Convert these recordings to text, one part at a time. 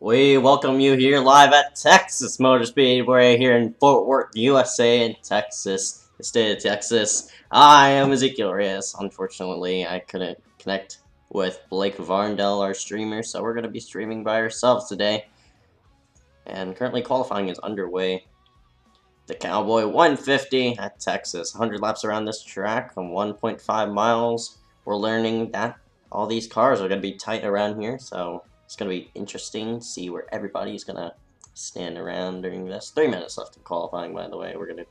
We welcome you here live at Texas Motor Speedway here in Fort Worth, USA, in Texas, the state of Texas. I am Ezekiel Reyes. Unfortunately, I couldn't connect with Blake Varndell, our streamer, so we're going to be streaming by ourselves today. And currently qualifying is underway. The Cowboy 150 at Texas. 100 laps around this track on 1.5 miles. We're learning that all these cars are going to be tight around here, so it's going to be interesting to see where everybody's going to stand around during this. 3 minutes left of qualifying, by the way. We're going to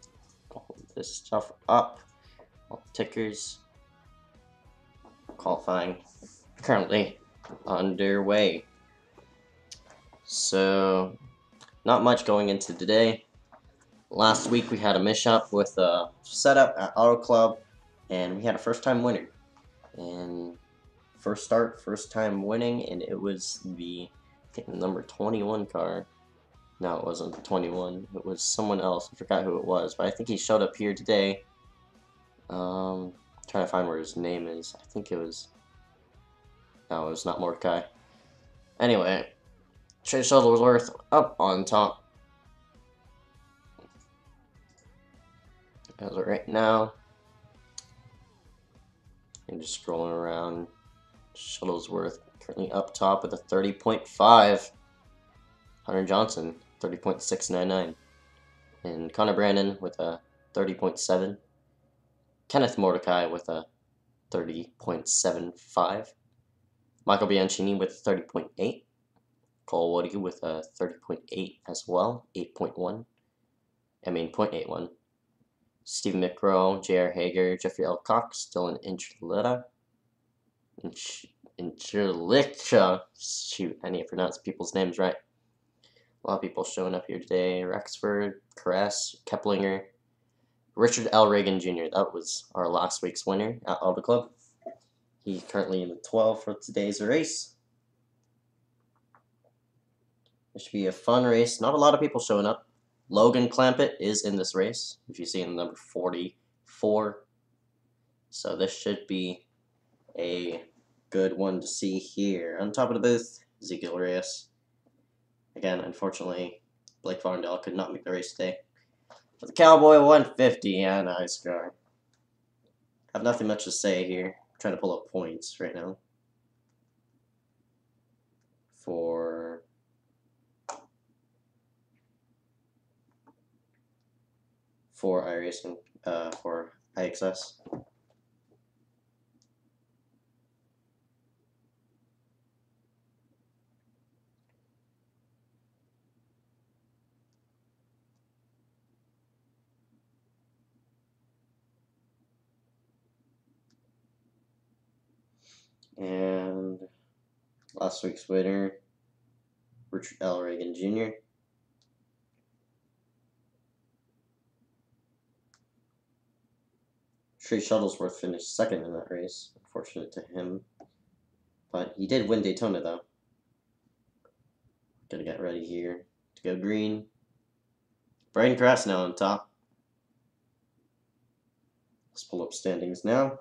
hold this stuff up. All tickers. Qualifying currently underway. So, not much going into today. Last week we had a mishap with a setup at Auto Club, and we had a first-time winner. And first start, first time winning, and it was the, I think, number 21 car. No, it wasn't 21. It was someone else. I forgot who it was, but I think he showed up here today. Trying to find where his name is. I think it was. No, it was not Mordecai. Anyway, Trey Shuttlesworth up on top. As of right now, I'm just scrolling around. Shuttlesworth currently up top with a 30.5. Hunter Johnson, 30.699. And Connor Brandon with a 30.7. Kenneth Mordecai with a 30.75. Michael Bianchini with 30.8. Cole Woody with a 30.8 as well, 0.81. Stephen McCrow, J.R. Hager, Jeffrey L. Cox, Dylan Inchalita. Shoot, I need to pronounce people's names right. A lot of people showing up here today. Rexford, Caress, Keplinger, Richard L. Reagan Jr. That was our last week's winner at Auto Club. He's currently in the 12 for today's race. It should be a fun race. Not a lot of people showing up. Logan Clampett is in this race, if you see in the number 44. So this should be a good one to see here. On top of the booth, Ezekiel Reyes. Again, unfortunately, Blake Varndell could not make the race today. For the Cowboy 150 and iSCAR. I have nothing much to say here. I'm trying to pull up points right now. For iRacing, for iXS. And last week's winner, Richard L. Reagan Jr. Trey Shuttlesworth finished second in that race. Unfortunate to him. But he did win Daytona, though. Gonna get ready here to go green. Braden Krass now on top. Let's pull up standings now.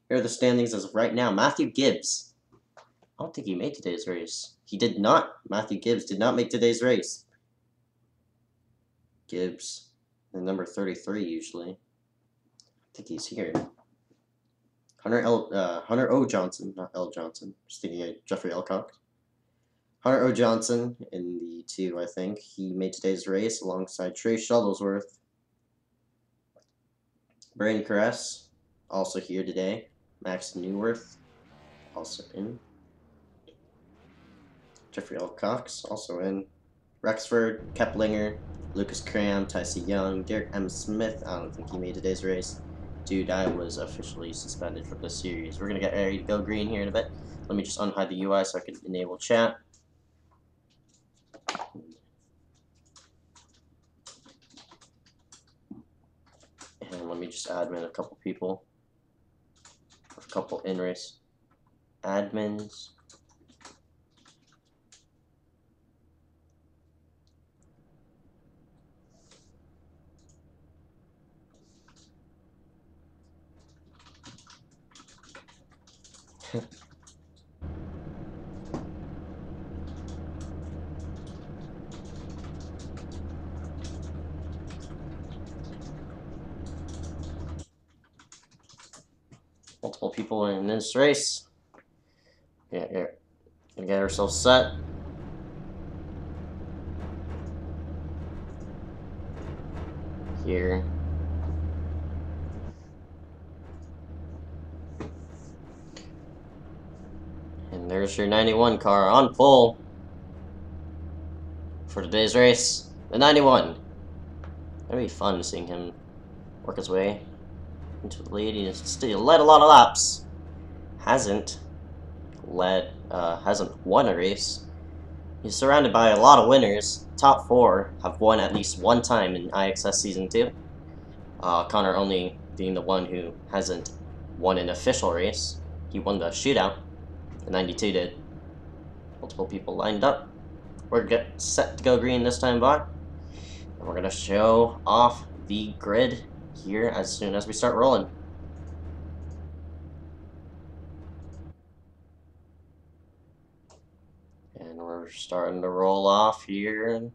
Here are the standings as of right now. Matthew Gibbs I don't think he made today's race. He did not. Matthew Gibbs did not make today's race. Gibbs, the number 33 usually. I think he's here. Hunter O. Johnson, not L. Johnson. Just thinking of Jeffrey Elcock. Hunter O. Johnson in the 2, I think. He made today's race alongside Trey Shuttlesworth. Braden Caress, also here today. Max Newworth, also in. Jeffrey Elcock, also in. Rexford, Keplinger, Lucas Cram, Tyson Young, Derek M. Smith. I don't think he made today's race. Dude, I was officially suspended from this series. We're going to get ready to go green here in a bit. Let me just unhide the UI so I can enable chat. And let me just admin a couple people. A couple in-race admins. Multiple people in this race. Yeah, gonna get ourselves set. Here. And there's your 91 car on pole for today's race. The 91. That'd be fun seeing him work his way into the lead. He's still led a lot of laps. Hasn't won a race. He's surrounded by a lot of winners. Top 4 have won at least one time in iXS Season 2. Connor only being the one who hasn't won an official race. He won the shootout. The 92 did. Multiple people lined up. We're set to go green this time, bot. And we're gonna show off the grid here as soon as we start rolling. And we're starting to roll off here.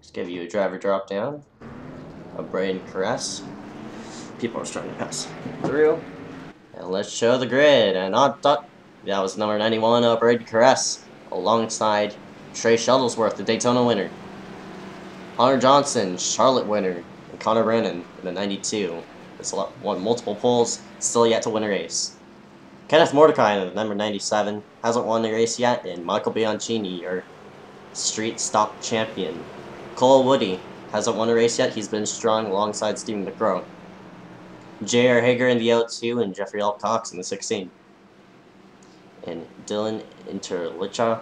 Just give you a driver drop down. A Braden Caress. People are starting to pass through. And let's show the grid. And that was number 91, Braden Caress, alongside Trey Shuttlesworth, the Daytona winner. Hunter Johnson, Charlotte winner. And Connor Brennan in the 92. Has won multiple poles, still yet to win a race. Kenneth Mordecai in the number 97 hasn't won a race yet, and Michael Bianchini, your street stock champion. Cole Woody hasn't won a race yet. He's been strong alongside Stephen McGraw. J.R. Hager in the 02 and Jeffrey L. Cox in the 16. And Dylan Interlicha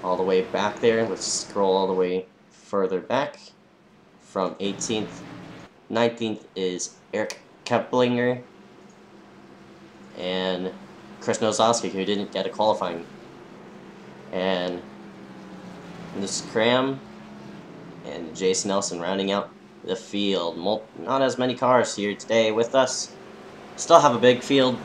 all the way back there. Let's scroll all the way further back. From 18th, 19th is Eric Keplinger and Chris Nozowski, who didn't get a qualifying. And this Cram and Jason Nelson rounding out the field. Not as many cars here today with us. Still have a big field.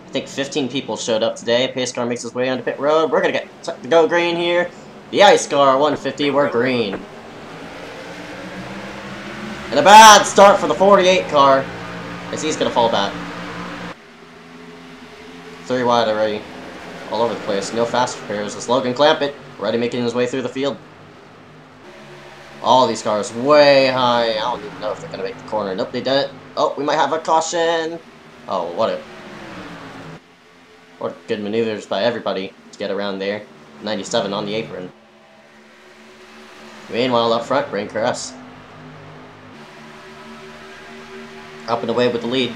I think 15 people showed up today. Pace car makes his way onto pit road. We're gonna get to go green here. The iSCAR 150, we're green. And a bad start for the 48 car, as he's gonna fall back. 3 wide already. All over the place. No fast repairs. It's Logan Clampett already making his way through the field. All these cars way high. I don't even know if they're gonna make the corner. Nope, they did it. Oh, we might have a caution. Oh, what good maneuvers by everybody to get around there. 97 on the apron. Meanwhile, up front, Braden Caress. Up and away with the lead.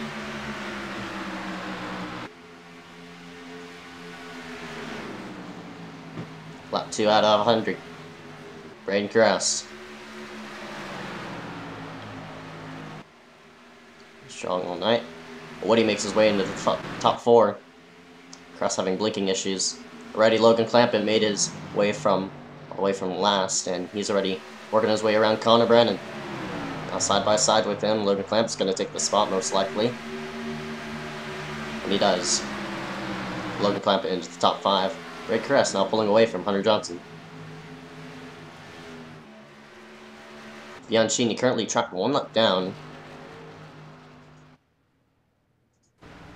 Lap 2 out of 100. Braden Caress. Strong all night. Woody makes his way into the top 4. Caress having blinking issues. Already Logan Clampett made his way away from last, and he's already working his way around Connor Brennan. Now side by side with him, Logan Clampett's going to take the spot most likely. And he does. Logan Clampett into the top 5. Ray Caress now pulling away from Hunter Johnson. Bianchini currently tracked 1 lap down.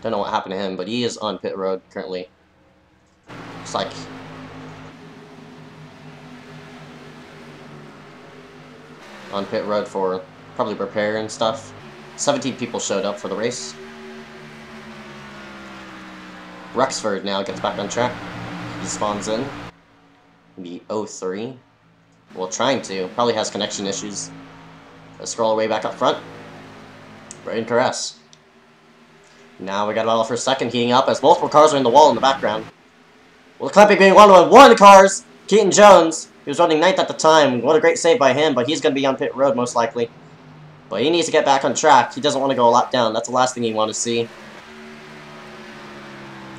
Don't know what happened to him, but he is on pit road currently. Looks like on pit road for probably repair and stuff. 17 people showed up for the race. Rexford now gets back on track. He spawns in. The 03. Well, trying to. Probably has connection issues. Let's scroll away back up front. Braden Caress. Now we got a battle for second heating up as multiple cars are in the wall in the background. Well, Clampett being one of the cars. Keaton Jones. He was running 9th at the time. What a great save by him, but he's going to be on pit road most likely. But he needs to get back on track. He doesn't want to go a lap down. That's the last thing you want to see.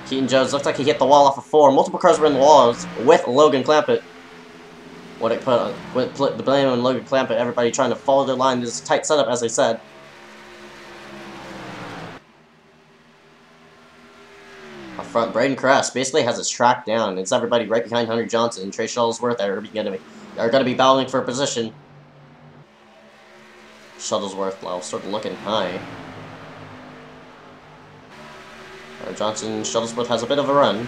Keaton Jones looks like he hit the wall off of 4. Multiple cars were in the walls with Logan Clampett. What it put the blame on Logan Clampett. Everybody trying to follow their line. This is a tight setup, as I said. Up front, Braden Caress basically has his track down. It's everybody right behind Hunter Johnson and Trey Shuttlesworth are going to be battling for position. Shuttlesworth now sort of looking high. Johnson, Shuttlesworth has a bit of a run.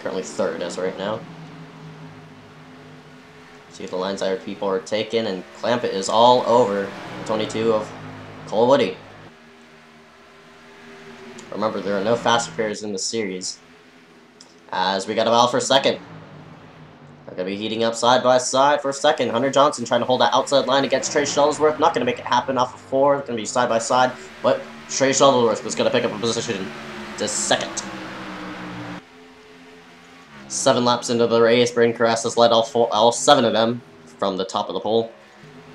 Currently 3rd as right now. See if the lines our people are taken, and Clampett is all over 22 of Cole Woody. Remember, there are no fast repairs in the series. As we got a battle for second. They're going to be heating up side by side for second. Hunter Johnson trying to hold that outside line against Trey Shuttlesworth. Not going to make it happen off of 4. It's going to be side by side. But Trey Shuttlesworth was going to pick up a position to second. 7 laps into the race, Braden Caress has led all 7 of them from the top of the pole.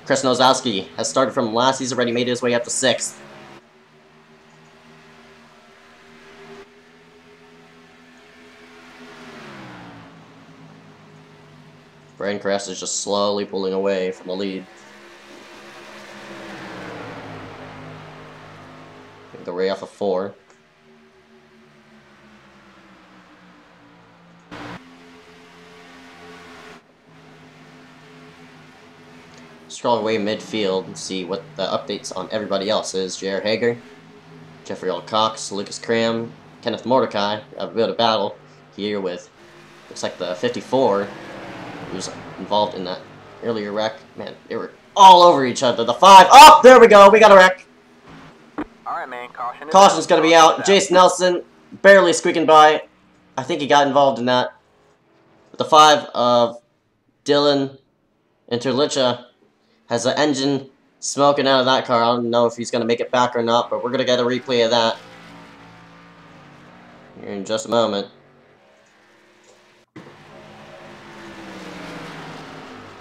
Chris Nozowski has started from last. He's already made his way up to 6th. Braden Caress is just slowly pulling away from the lead. The way off of 4. Scroll away midfield and see what the updates on everybody else is. J.R. Hager, Jeffrey L. Cox, Lucas Cram, Kenneth Mordecai. A bit of battle here with, looks like the 54. He was involved in that earlier wreck. Man, they were all over each other. The 5. Oh, there we go. We got a wreck. Alright, man. Caution's going to be out. Jason Nelson barely squeaking by. I think he got involved in that. The 5 of Dylan Interlicha has an engine smoking out of that car. I don't know if he's going to make it back or not, but we're going to get a replay of that here in just a moment.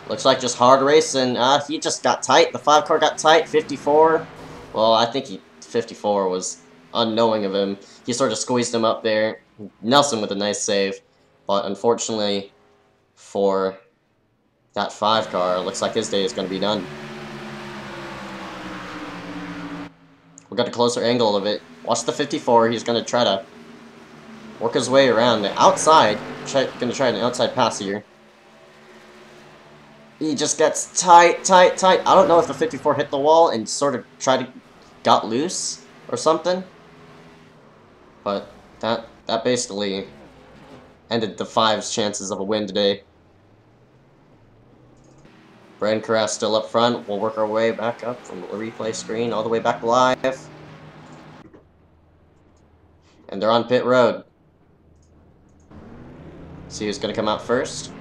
Looks like just hard racing. He just got tight. The 5 car got tight. 54. Well, I think 54 was unknowing of him. He sort of squeezed him up there. Nelson with a nice save. But unfortunately for that 5 car, looks like his day is going to be done. We got a closer angle of it. Watch the 54. He's going to try to work his way around the outside. Going to try an outside pass here. He just gets tight. I don't know if the 54 hit the wall and sort of got loose or something. But that basically ended the 5's chances of a win today. Braden Caress still up front. We'll work our way back up from the replay screen all the way back live. And they're on pit road. See who's going to come out first.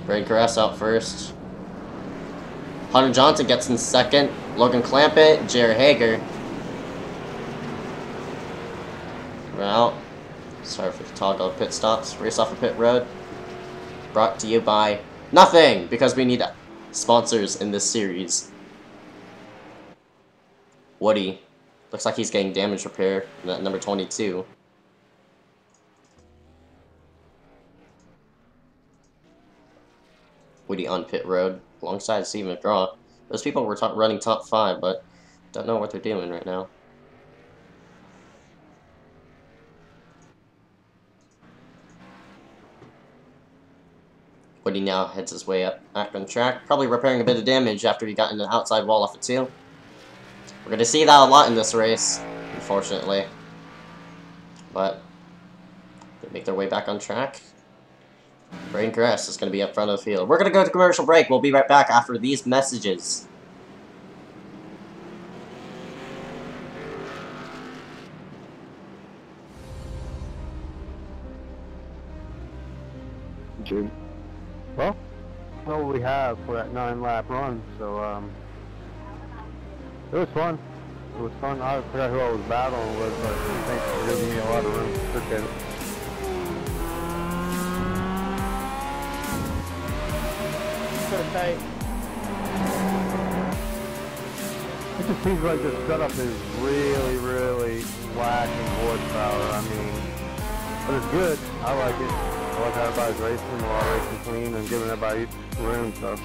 Braden Caress out first. Hunter Johnson gets in second. Logan Clampett, J.R. Hager. We're out. Sorry for the toggle pit stops. Race off of pit road. Brought to you by nothing, because we need sponsors in this series. Woody. Looks like he's getting damage repair. Number 22. Woody on pit road alongside Steve McGraw. Those people were running top 5, but don't know what they're doing right now. Woody now heads his way up back on track, probably repairing a bit of damage after he got into the outside wall off of 2. We're going to see that a lot in this race, unfortunately. But they make their way back on track. Brain Crest is going to be up front of the field. We're going to go to commercial break. We'll be right back after these messages. Jim. Well, that's what we have for that 9-lap run, so it was fun. It was fun. I forgot who I was battling with, but thanks for giving me a lot of room. Appreciate it. It just seems like this setup is really, really lacking horsepower. I mean, but it's good. I like it. I like how everybody's racing, we're all racing clean and giving everybody room, so. I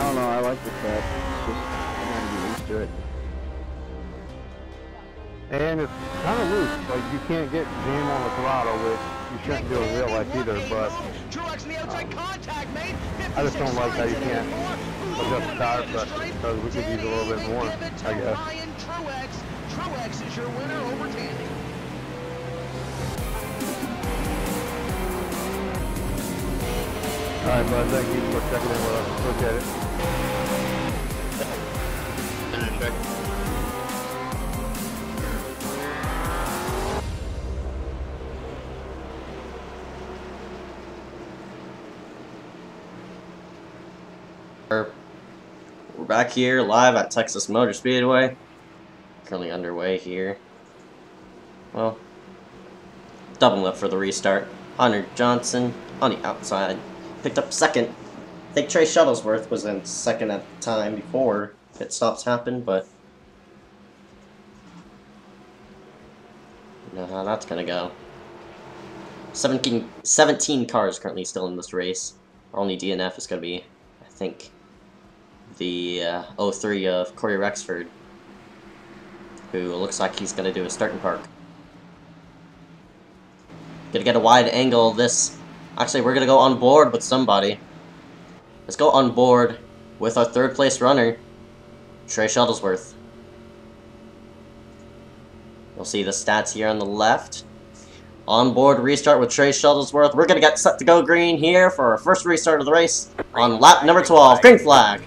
don't know, I like the set. It's just, I gotta get used to it. And it's kind of loose, like you can't get jam on the throttle, which you shouldn't do in real life either, but I just don't like how you can't adjust the tire pressure, because we could use a little bit more, I guess. Truex is your winner over Tandy. Alright, bud, thank you for checking in with us. Appreciate it. We're back here live at Texas Motor Speedway. Currently underway here. Well, double up for the restart. Hunter Johnson on the outside. Picked up second. I think Trey Shuttlesworth was in second at the time before pit stops happened, but you know how that's gonna go. 17 cars currently still in this race. Our only DNF is gonna be, I think, the 03 of Corey Rexford, who looks like he's gonna do a start and park. Gonna get a wide angle of this. Actually, we're gonna go on board with somebody. Let's go on board with our 3rd place runner, Trey Shuttlesworth. You'll see the stats here on the left. On board restart with Trey Shuttlesworth. We're gonna get set to go green here for our first restart of the race on lap number 12. Green flag.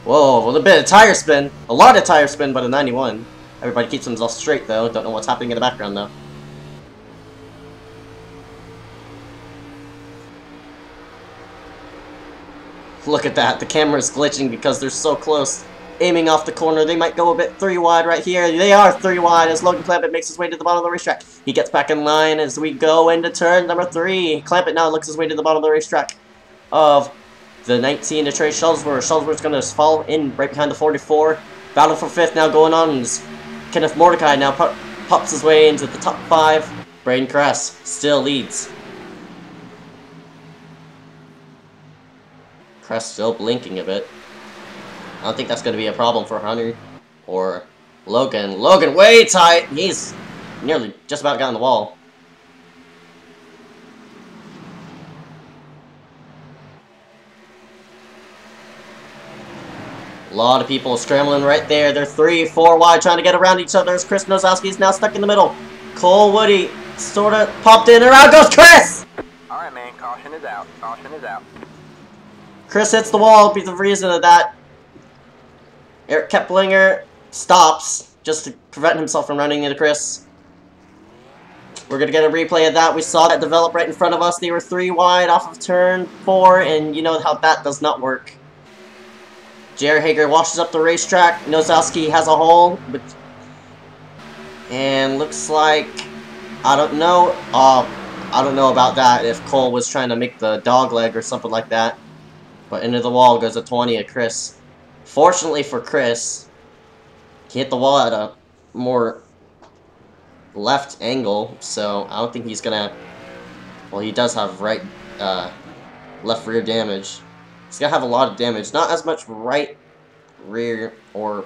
Whoa, with a bit of tire spin. A lot of tire spin, but a 91. Everybody keeps themselves straight though. Don't know what's happening in the background though. Look at that, the camera's glitching because they're so close. Aiming off the corner, they might go a bit 3 wide right here. They are 3 wide as Logan Clampett makes his way to the bottom of the racetrack. He gets back in line as we go into turn number 3. Clampett now looks his way to the bottom of the racetrack of the 19 to Trey Shuttlesworth. Shuttlesworth's going to fall in right behind the 44. Battle for 5th now going on. Kenneth Mordecai now pops his way into the top 5. Braden Kress still leads. Kress still blinking a bit. I don't think that's going to be a problem for Hunter or Logan. Logan way tight. He's nearly just about got on the wall. A lot of people scrambling right there. They're 3, 4 wide trying to get around each other as Chris Nosowski's now stuck in the middle. Cole Woody sort of popped in and around goes Chris! Alright, man. Caution is out. Caution is out. Chris hits the wall. Be the reason of that. Eric Keplinger stops just to prevent himself from running into Chris. We're going to get a replay of that. We saw that develop right in front of us. They were 3 wide off of turn 4, and you know how that does not work. Jared Hager washes up the racetrack. Nosowski has a hole. And looks like, I don't know about that, if Cole was trying to make the dog leg or something like that. But into the wall goes a 20 of Chris. Fortunately for Chris, he hit the wall at a more left angle, so I don't think he's gonna. Well, he does have right left rear damage. He's gonna have a lot of damage. Not as much right rear, or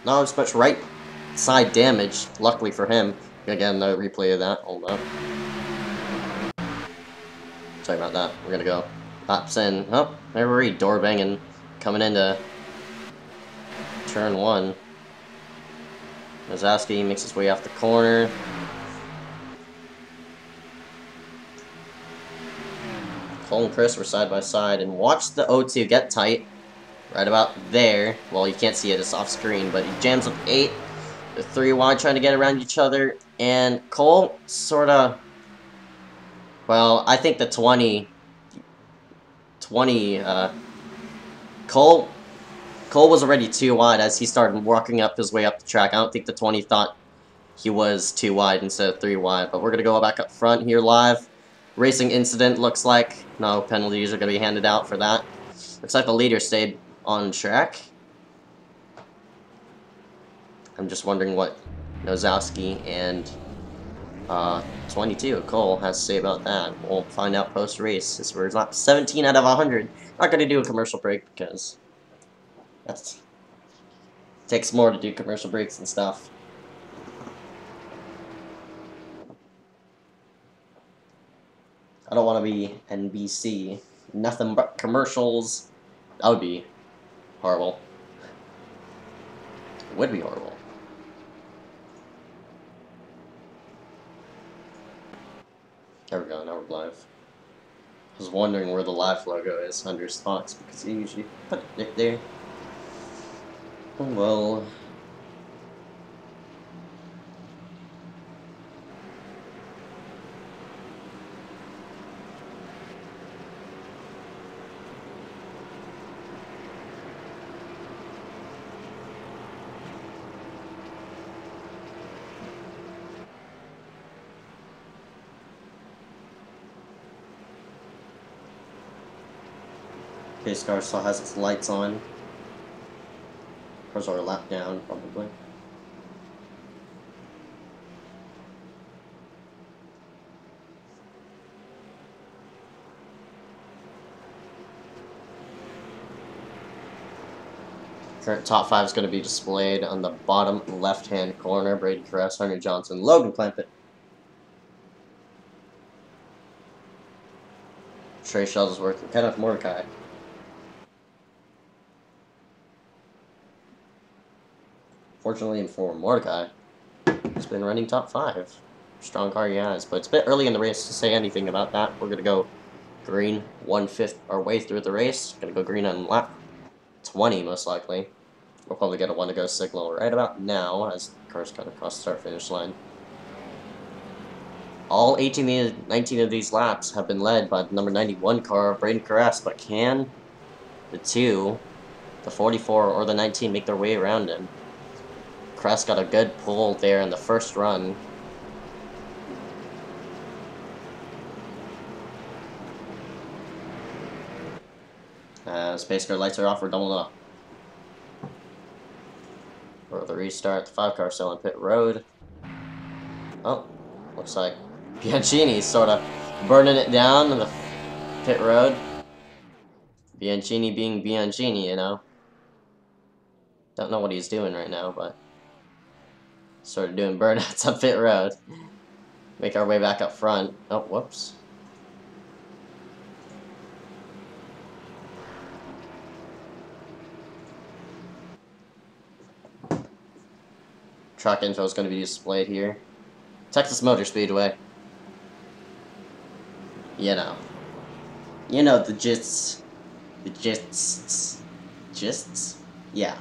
not as much right side damage, luckily for him. Gonna get another replay of that. Hold up. Sorry about that. We're gonna go laps in. Oh, there we door banging, coming into turn 1. Mazowski makes his way off the corner. Cole and Chris were side by side, and watch the O2 get tight right about there. Well, you can't see it, it's off screen, but he jams with 8. The 3 wide trying to get around each other, and Cole sorta, well, I think the 20, Cole was already too wide as he started walking up his way up the track. I don't think the 20 thought he was too wide instead of 3 wide, but we're gonna go back up front here live. Racing incident looks like no penalties are gonna be handed out for that. Looks like the leader stayed on track. I'm just wondering what Nozowski and 22 Cole has to say about that. We'll find out post-race. This was not 17 out of 100. Not gonna do a commercial break because that's takes more to do commercial breaks and stuff. I don't want to be NBC. Nothing but commercials. That would be horrible. It would be horrible. There we go, now we're live. I was wondering where the live logo is under stocks because you usually put it there. Oh well. iSCAR still has its lights on. Cars are a lap down, probably. Current top 5 is going to be displayed on the bottom left-hand corner. Brady Caress, Hunter Johnson, Logan Clampett, Trey Shuttlesworth, and Kenneth Mordecai. Fortunately for Mordecai, he's been running top 5. Strong car he has, but it's a bit early in the race to say anything about that. We're going to go green 1/5 our way through the race. Going to go green on lap 20 most likely. We'll probably get a 1-to-go signal right about now as the cars cut across the start-finish line. All 19 of these laps have been led by the number 91 car, Braden Caress, but can the 2, the 44 or the 19 make their way around him? Caress got a good pull there in the first run. Space car lights are off, we're doubled up. For the restart, the 5 car still on pit road. Oh, looks like Bianchini's sort of burning it down on the pit road. Bianchini being Bianchini, you know. Don't know what he's doing right now, but sort of doing burnouts on pit road. Make our way back up front. Oh, whoops. Track info is going to be displayed here. Texas Motor Speedway. You know. You know the gists. The gists. Gists? Yeah.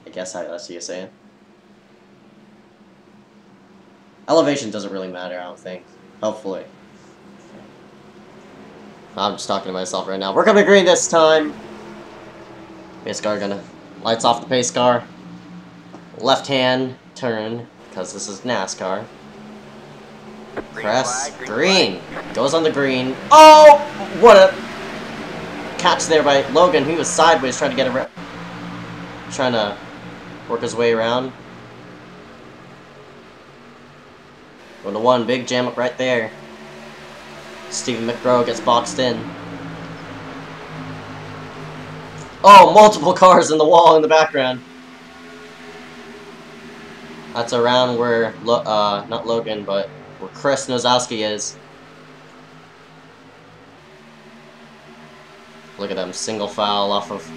I guess that's what you're saying. Elevation doesn't really matter, I don't think. Hopefully. I'm just talking to myself right now. We're coming green this time. Pace car gonna lights off the pace car. Left hand turn, because this is NASCAR. Press green. Goes on the green. Oh! What a catch there by Logan. He was sideways trying to get around. Trying to work his way around. 1-to-1, big jam up right there. Stephen McGraw gets boxed in. Oh, multiple cars in the wall in the background. That's around where, not Logan, but where Chris Nozowski is. Look at them, single file off of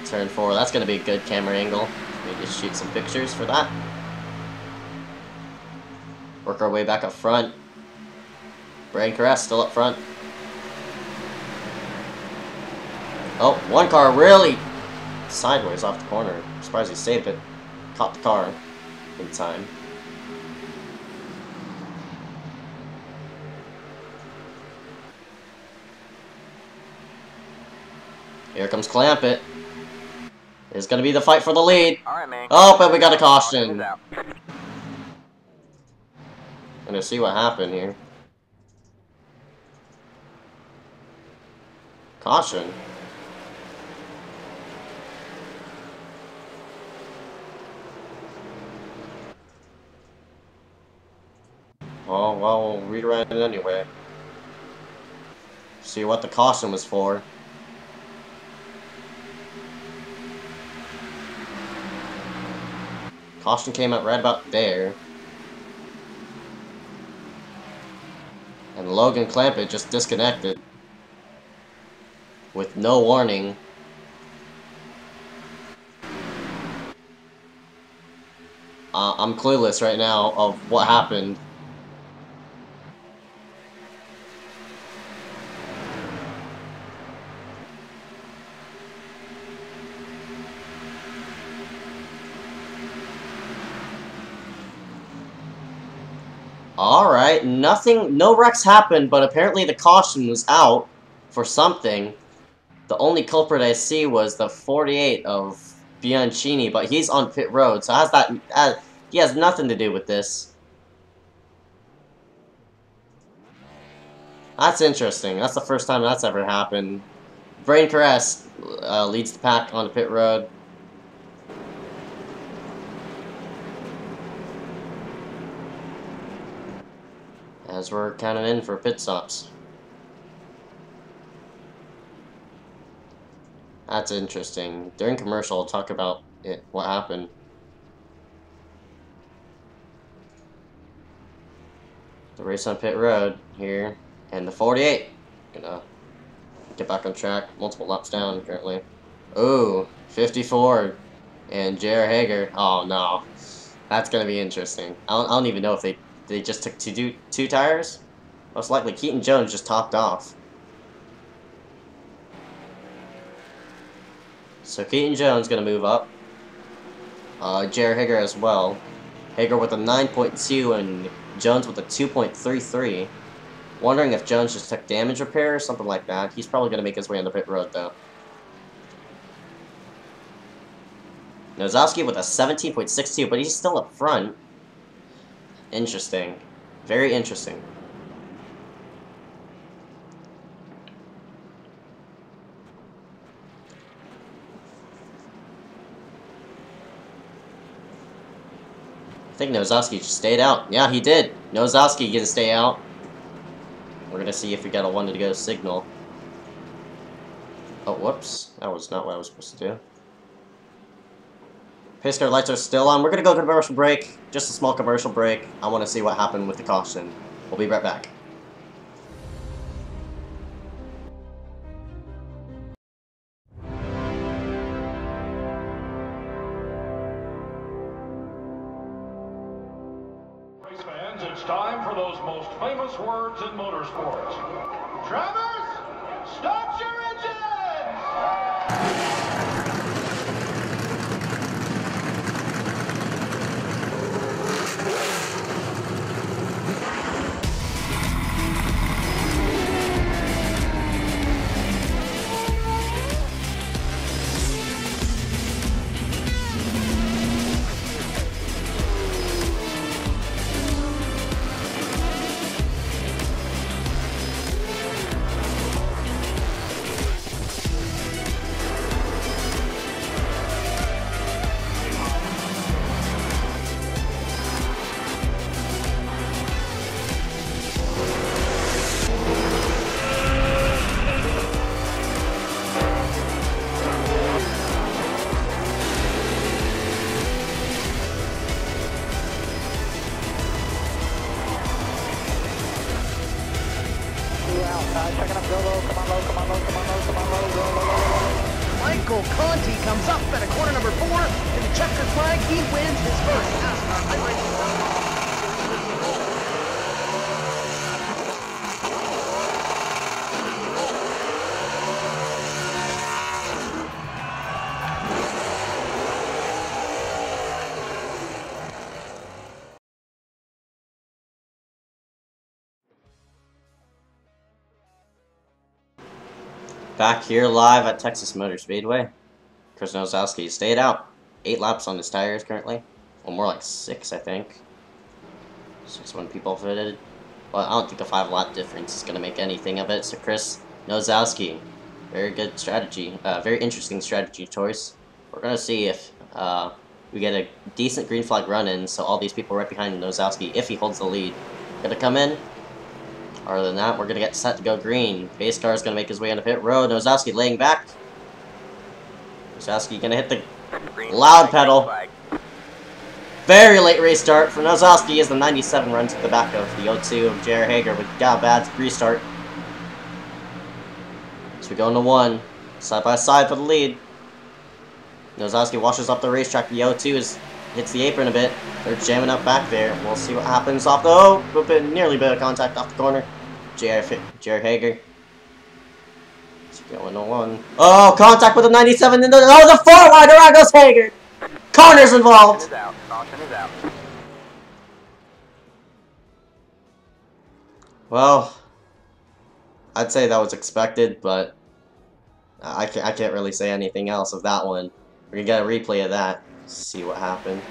turn 4. That's going to be a good camera angle. Maybe just shoot some pictures for that. Work our way back up front. Brain Caress still up front. Oh, one car really sideways off the corner. I'm surprised he saved it. Caught the car in time. Here comes Clamp It. It's gonna be the fight for the lead. Alright, man. Oh, but we got a caution. Caution is out. Gonna see what happened here. Caution. Oh, well, we'll rerun it anyway. See what the caution was for. Caution came out right about there. And Logan Clampett just disconnected. With no warning. I'm clueless right now of what happened. Alright, nothing, no wrecks happened, but apparently the caution was out for something. The only culprit I see was the 48 of Bianchini, but he's on pit road, so he has nothing to do with this. That's interesting. That's the first time that's ever happened. Brain Caress leads the pack on pit road. As we're counting in for pit stops. That's interesting. During commercial, I'll talk about it, what happened. The race on pit road here, and the 48 gonna get back on track. Multiple laps down currently. Ooh, 54 and J.R. Hager. Oh no, that's gonna be interesting. I don't even know if they just took two tires. Most likely, Keaton Jones just topped off. So Keaton Jones gonna move up. J.R. Hager as well. Hager with a 9.2 and Jones with a 2.33. Wondering if Jones just took damage repair or something like that. He's probably gonna make his way on the pit road though. Nozowski with a 17.62, but he's still up front. Interesting. Very interesting. I think Nozowski just stayed out. Yeah, he did. Nozowski gonna stay out. We're gonna see if we got a 1 to go signal. Oh, whoops. That was not what I was supposed to do. Pace car lights are still on. We're gonna go to commercial break. Just a small commercial break. I want to see what happened with the caution. We'll be right back. Race fans, it's time for those most famous words in motorsports. Drivers, start your engines! Michael Conti comes up at a corner number 4 in the checkered flag. He wins his first NASCAR iRacing. Back here live at Texas Motor Speedway. Chris Nosowski stayed out. 8 laps on his tires currently. Well, more like 6, I think. 6 when people fitted. Well, I don't think a 5-lap difference is going to make anything of it. So Chris Nosowski, very good strategy. Very interesting strategy choice. We're going to see if we get a decent green flag run in. So all these people right behind Nosowski, if he holds the lead, going to come in. Other than that, we're going to get set to go green. iSCAR is going to make his way on the pit road. Nosowski laying back. Nosowski going to hit the loud pedal. Very late restart for Nosowski as the 97 runs at the back of the 02 of J.R. Hager, but got a bad restart. So we go into 1. Side by side for the lead. Nosowski washes up the racetrack. The 02 hits the apron a bit. They're jamming up back there. We'll see what happens off the... Oh! Nearly bit of contact off the corner. J.R. Hager. It's going to 1. Oh, contact with the 97 into the... Oh, the 4 wide around goes Hager! Corner's involved! Caution is out. Well, I'd say that was expected, but I can't really say anything else of that one. We're gonna get a replay of that. See what happened.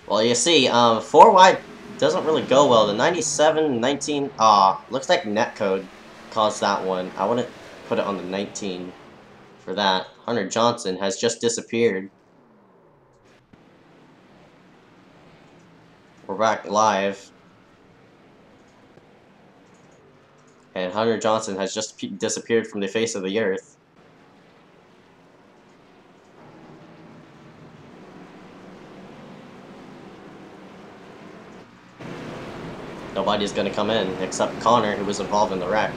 Well, you see, 4 wide doesn't really go well. The 97, 19, looks like netcode caused that one. I wouldn't put it on the 19 for that. Hunter Johnson has just disappeared. We're back live. And Hunter Johnson has just disappeared from the face of the earth. Nobody's going to come in except Connor, who was involved in the wreck.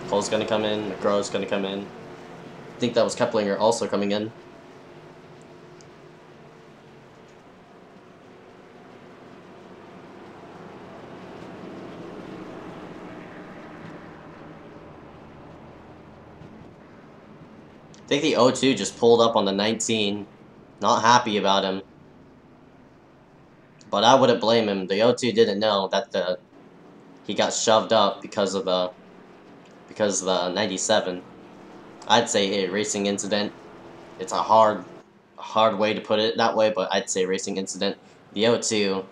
Cole's going to come in, McGraw's going to come in. I think that was Keplinger also coming in. I think the 02 just pulled up on the 19. Not happy about him. But I wouldn't blame him. The 02 didn't know that he got shoved up because of the 97. I'd say a racing incident. It's a hard way to put it that way, but I'd say racing incident. The 02.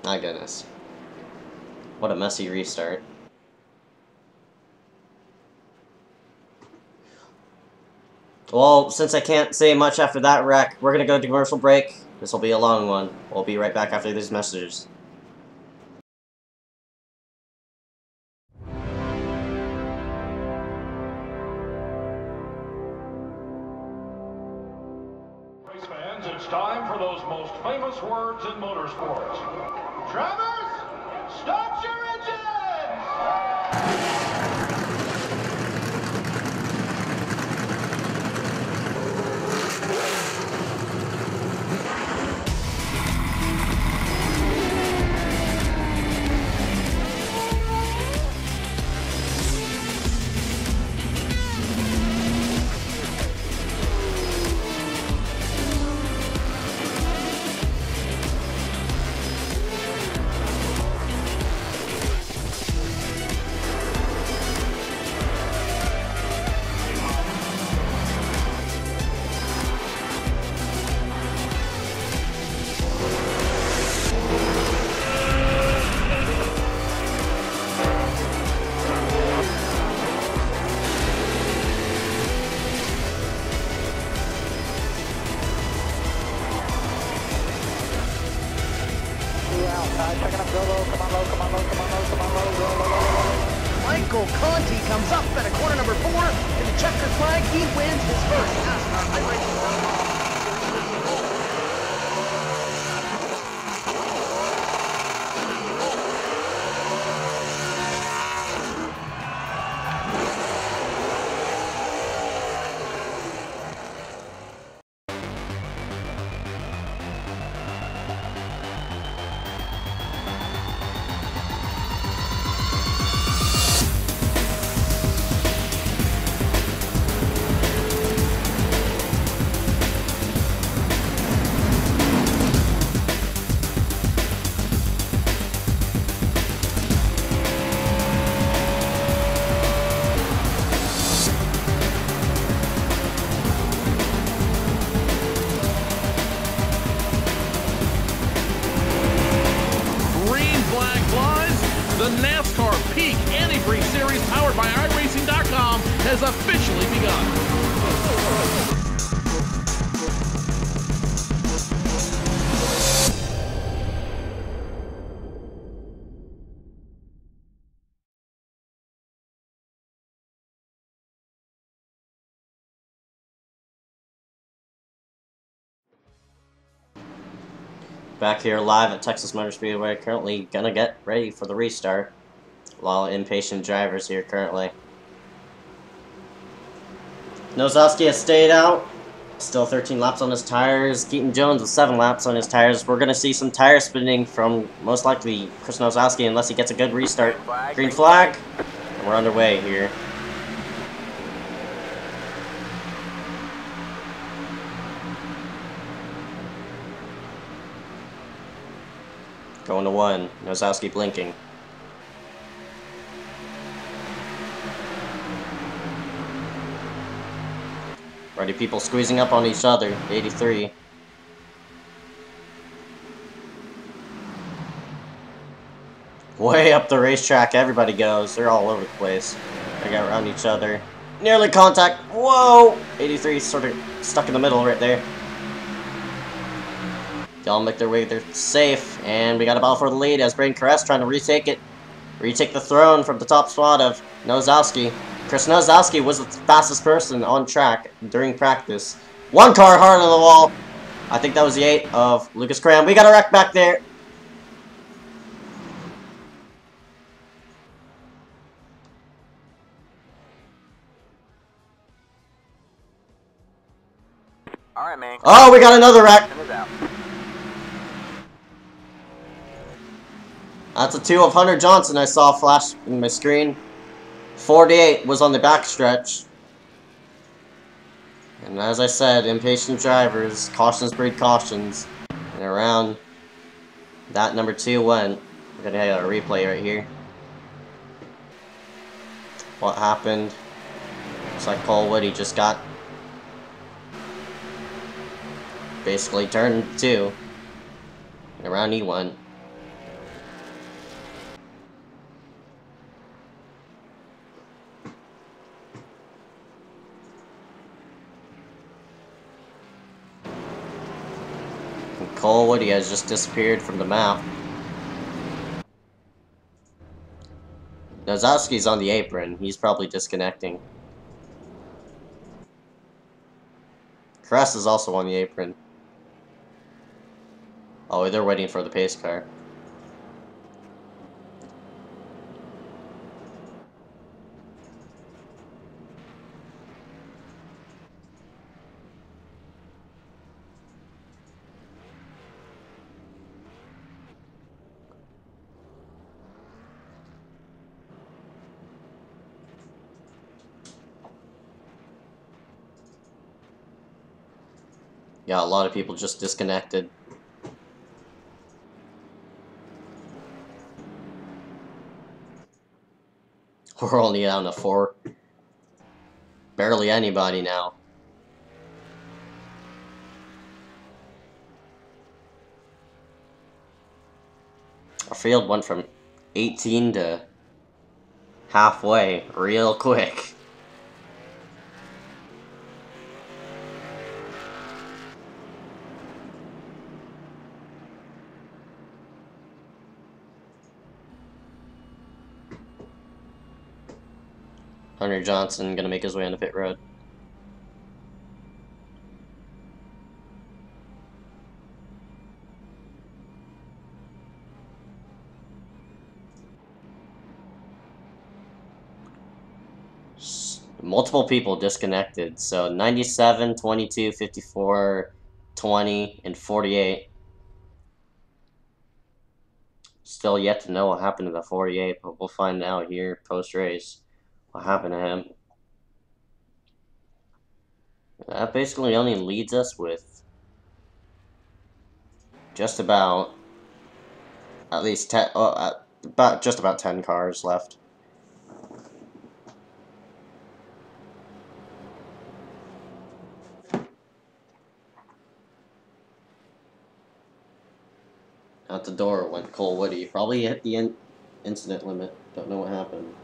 My goodness. What a messy restart. Well, since I can't say much after that wreck, we're going to go to commercial break. This will be a long one. We'll be right back after these messages. Race fans, it's time for those most famous words in motorsports. Drivers, start your engines! Michael Conti comes up at a corner number 4 in the checkered flag. He wins his first NASCAR iRacing. has officially begun. Back here live at Texas Motor Speedway, currently gonna get ready for the restart. A lot of impatient drivers here currently. Nosowski has stayed out. Still 13 laps on his tires. Keaton Jones with 7 laps on his tires. We're gonna see some tire spinning from most likely Chris Nosowski unless he gets a good restart. Green flag. And we're underway here. Going to 1. Nosowski blinking. Already people squeezing up on each other. 83. Way up the racetrack, everybody goes. They're all over the place. They got around each other. Nearly contact. Whoa! 83 sort of stuck in the middle right there. They all make their way there safe. And we got a battle for the lead as Braden Caress trying to retake it. Retake the throne from the top spot of Nosowski. Chris Nosowski was the fastest person on track during practice. One car hard on the wall. I think that was the 8 of Lucas Cram. We got a wreck back there. Alright, man. Oh, we got another wreck. That's a 2 of Hunter Johnson I saw flash in my screen. 48 was on the backstretch. And as I said, impatient drivers, cautions breed cautions. And around that number 2 went. We're gonna have a replay right here. What happened? Looks like Cole Woody just got basically turned 2. And around E1. Cole Woody has just disappeared from the map. Nosowski's on the apron. He's probably disconnecting. Kress is also on the apron. Oh, they're waiting for the pace car. Yeah, a lot of people just disconnected. We're only down to 4. Barely anybody now. Our field went from 18 to halfway real quick. Hunter Johnson gonna make his way on the pit road. Multiple people disconnected, so 97, 22, 54, 20, and 48. Still yet to know what happened to the 48, but we'll find out here post-race what happened to him. That basically only leads us with just about at least 10, just about 10 cars left. Out the door went Cole Woody. Probably hit the incident limit. Don't know what happened.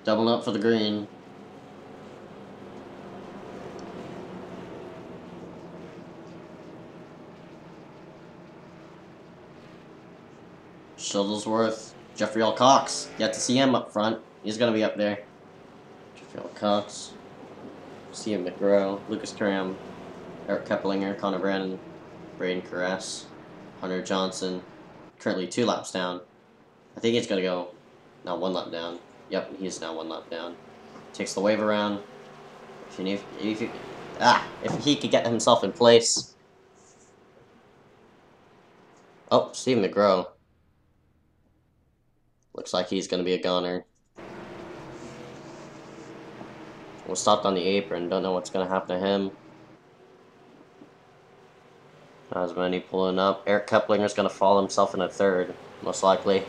Doubling up for the green. Shuttlesworth, Jeffrey L. Cox. Yet to see him up front. He's gonna be up there. Jeffrey L. Cox. Stephen McGraw, Lucas Cram, Eric Keplinger, Connor Brandon, Braden Caress, Hunter Johnson. Currently 2 laps down. I think he's gonna go now 1 lap down. Yep, he's now 1 lap down. Takes the wave around. If he could get himself in place. Oh, Stephen McGraw. Looks like he's gonna be a goner. Was stopped on the apron. Don't know what's gonna happen to him. Not as many pulling up. Eric Keplinger's gonna fall himself in a 3rd, most likely.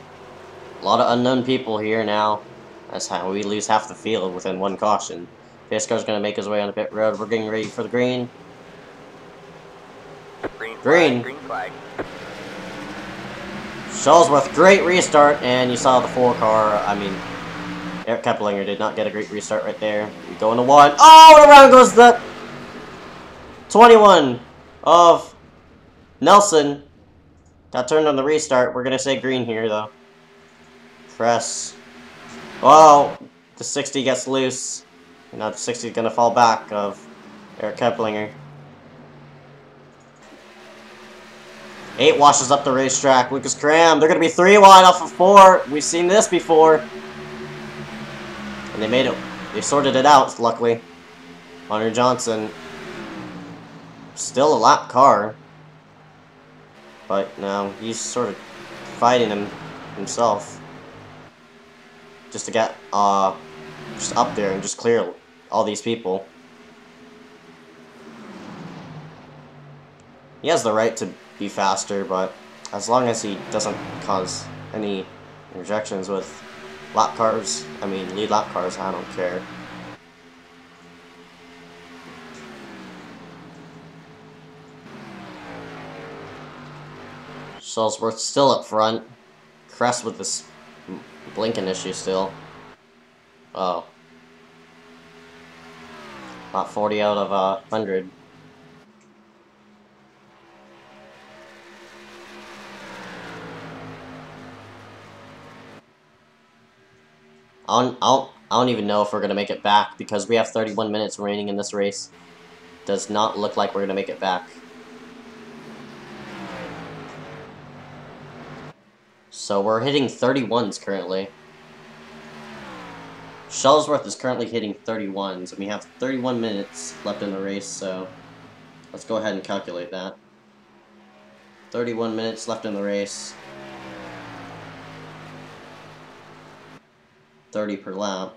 A lot of unknown people here now. That's how we lose half the field within 1 caution. iSCAR's gonna make his way on the pit road. We're getting ready for the green. Green. Green flag. Shuttlesworth, great restart, and you saw the 4 car. I mean, Eric Keplinger did not get a great restart right there. We go into 1. Oh, and around goes the 21 of Nelson. Got turned on the restart. We're gonna say green here, though. Press. Oh, the 60 gets loose. And now the 60 is gonna fall back of Eric Keplinger. 8 washes up the racetrack. Lucas Cram. They're gonna be 3 wide off of 4. We've seen this before. And they made it. They sorted it out, luckily. Hunter Johnson. Still a lap car. But now he's sort of fighting himself. Just to get just up there and just clear all these people. He has the right to be faster, but as long as he doesn't cause any interjections with lap cars, I mean lead lap cars, I don't care. Shuttlesworth still up front. Crest with this blinking issue still. Oh. About 40 out of 100. I don't even know if we're gonna make it back because we have 31 minutes remaining in this race. Does not look like we're gonna make it back. So we're hitting 31s currently. Shuttlesworth is currently hitting 31s, and we have 31 minutes left in the race, so let's go ahead and calculate that. 31 minutes left in the race. 30 per lap.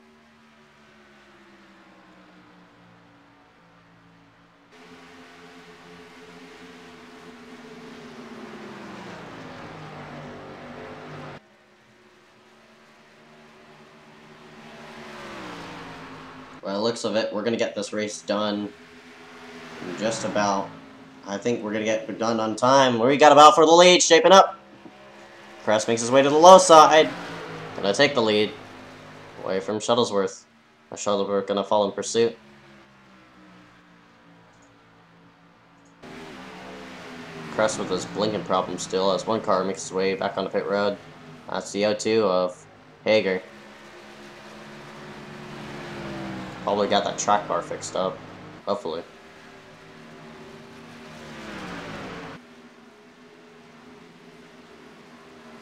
By the looks of it, we're gonna get this race done in just about. I think we're gonna get done on time. We got about for the lead, shaping up. Crest makes his way to the low side. Gonna take the lead away from Shuttlesworth. Shuttlesworth gonna fall in pursuit. Crest with his blinking problem still as 1 car makes his way back on the pit road. That's the O2 of Hager. Probably got that track bar fixed up. Hopefully.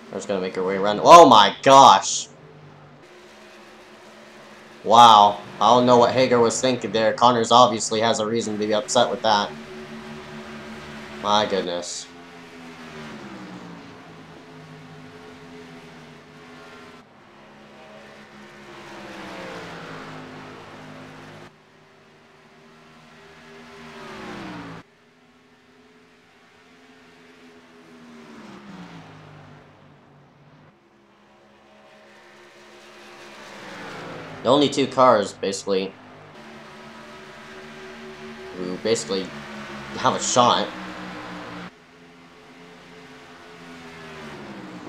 We're just gonna make our way around. Oh my gosh! Wow. I don't know what Hager was thinking there. Connors obviously has a reason to be upset with that. My goodness. The only 2 cars, basically, who basically have a shot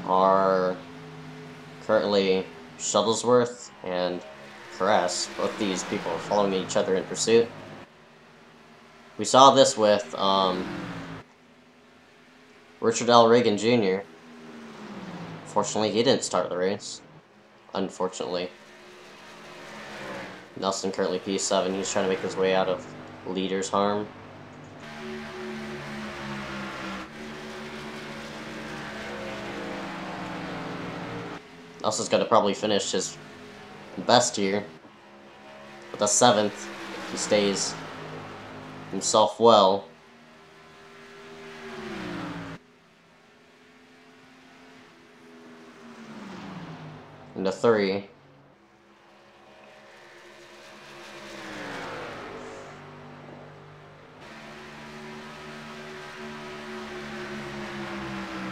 are currently Shuttlesworth and caress. Both these people are following each other in pursuit. We saw this with Richard L. Reagan Jr. Fortunately, he didn't start the race. Unfortunately. Nelson currently P7. He's trying to make his way out of leader's harm. Nelson's going to probably finish his best here with a 7th if he stays himself well. And a 3.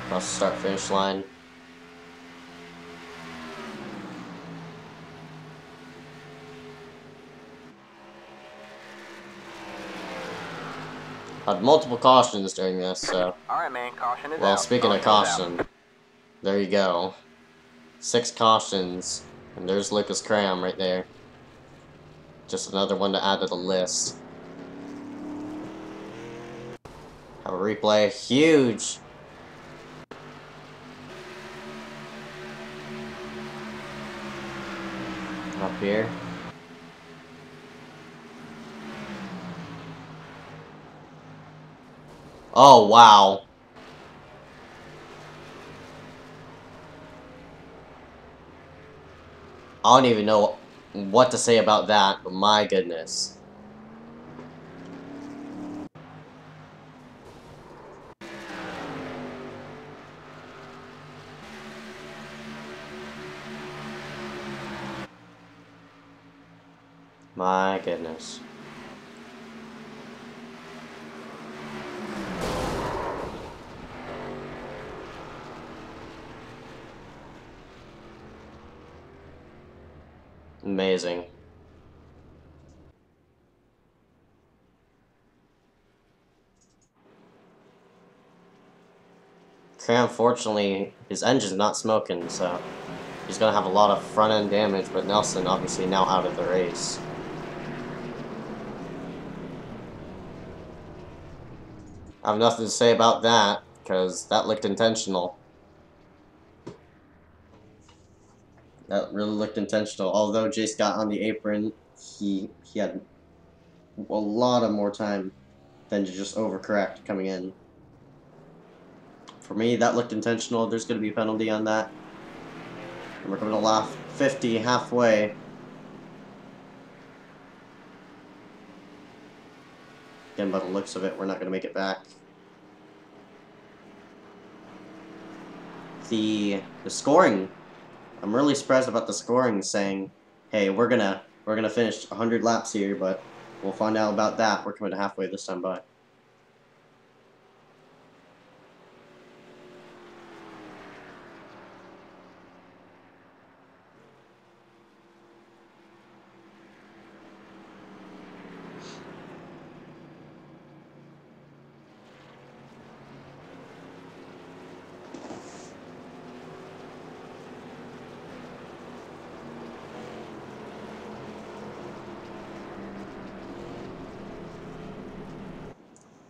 Across the start-finish line. Had multiple cautions during this, so... Alright, man, caution is out. Well, speaking of Caution is caution, there you go. 6 cautions, and there's Lucas Cram right there. Just another one to add to the list. Have a replay. Huge! Up here. Oh, wow. I don't even know what to say about that, but my goodness. My goodness. Amazing. Cram, fortunately, his engine's not smoking, so he's gonna have a lot of front-end damage, but Nelson obviously now out of the race. I have nothing to say about that, because that looked intentional. That really looked intentional. Although Jace got on the apron, he had a lot of more time than to just overcorrect coming in. For me, that looked intentional. There's going to be a penalty on that. And we're coming to lap 50, halfway. Again, by the looks of it, we're not going to make it back. The scoring, I'm really surprised about the scoring saying, hey, we're gonna finish 100 laps here, but we'll find out about that. We're coming to halfway this time by.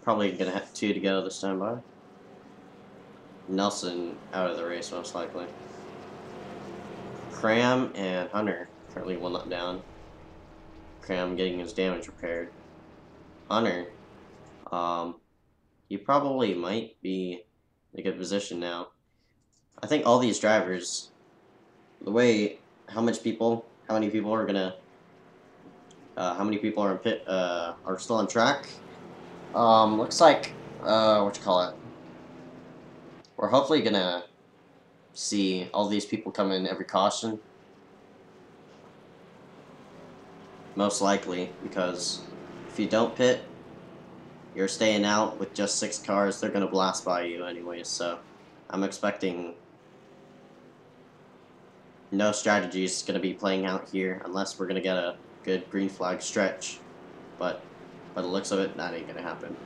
Probably gonna have 2 to go this time by. Nelson out of the race most likely. Cram and Hunter currently 1 lap down. Cram getting his damage repaired. Hunter, he probably might be in a good position now. I think all these drivers, the way how many people are gonna, how many people are in pit, are still on track. Looks like, we're hopefully gonna see all these people come in every caution. Most likely, because if you don't pit, you're staying out with just 6 cars, they're gonna blast by you anyways, so I'm expecting no strategy is gonna be playing out here unless we're gonna get a good green flag stretch. But by the looks of it, that ain't gonna happen.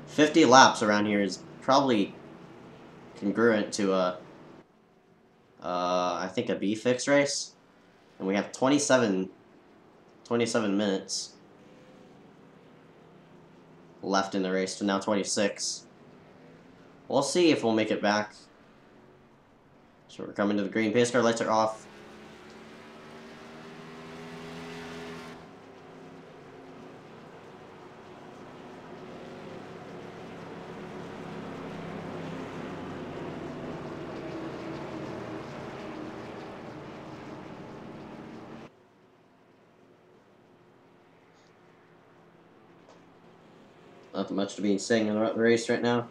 50 laps around here is probably congruent to I think a B fix race. And we have 27 minutes left in the race to now 26. We'll see if we'll make it back. So we're coming to the green. Pace car lights are off. Not much to be saying in the race right now.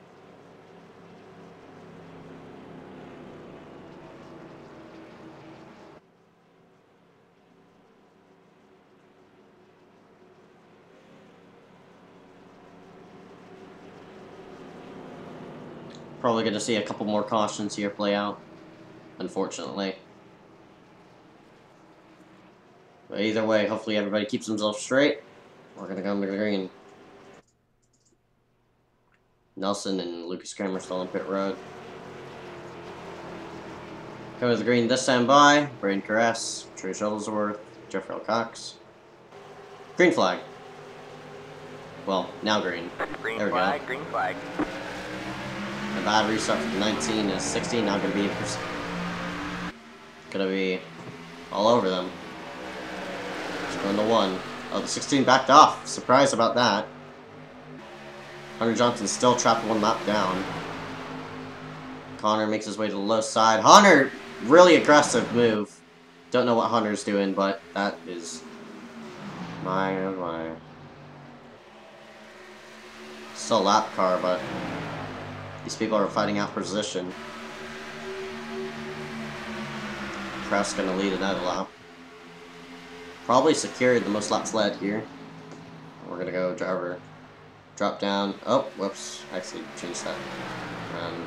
Probably going to see a couple more cautions here play out, unfortunately. But either way, hopefully everybody keeps themselves straight. We're going to go to the green. Nelson and Lucas Kramer still on pit road. Coming to the green this time by Braden Caress, Trey Shuttlesworth, Jeffrey L. Cox. Green flag. Well, now green. Green there we flag, go. green flag. The bad restart from 19 to 16, now gonna be all over them. Just going to 1. Oh, the 16 backed off. Surprised about that. Hunter Johnson still trapped 1 lap down. Connor makes his way to the low side. Hunter, really aggressive move. Don't know what Hunter's doing, but that is my oh my. Still a lap car, but these people are fighting out position. Kraft's gonna lead another lap. Probably secured the most laps led here. We're gonna go driver. Drop down. Oh, whoops. Actually changed that.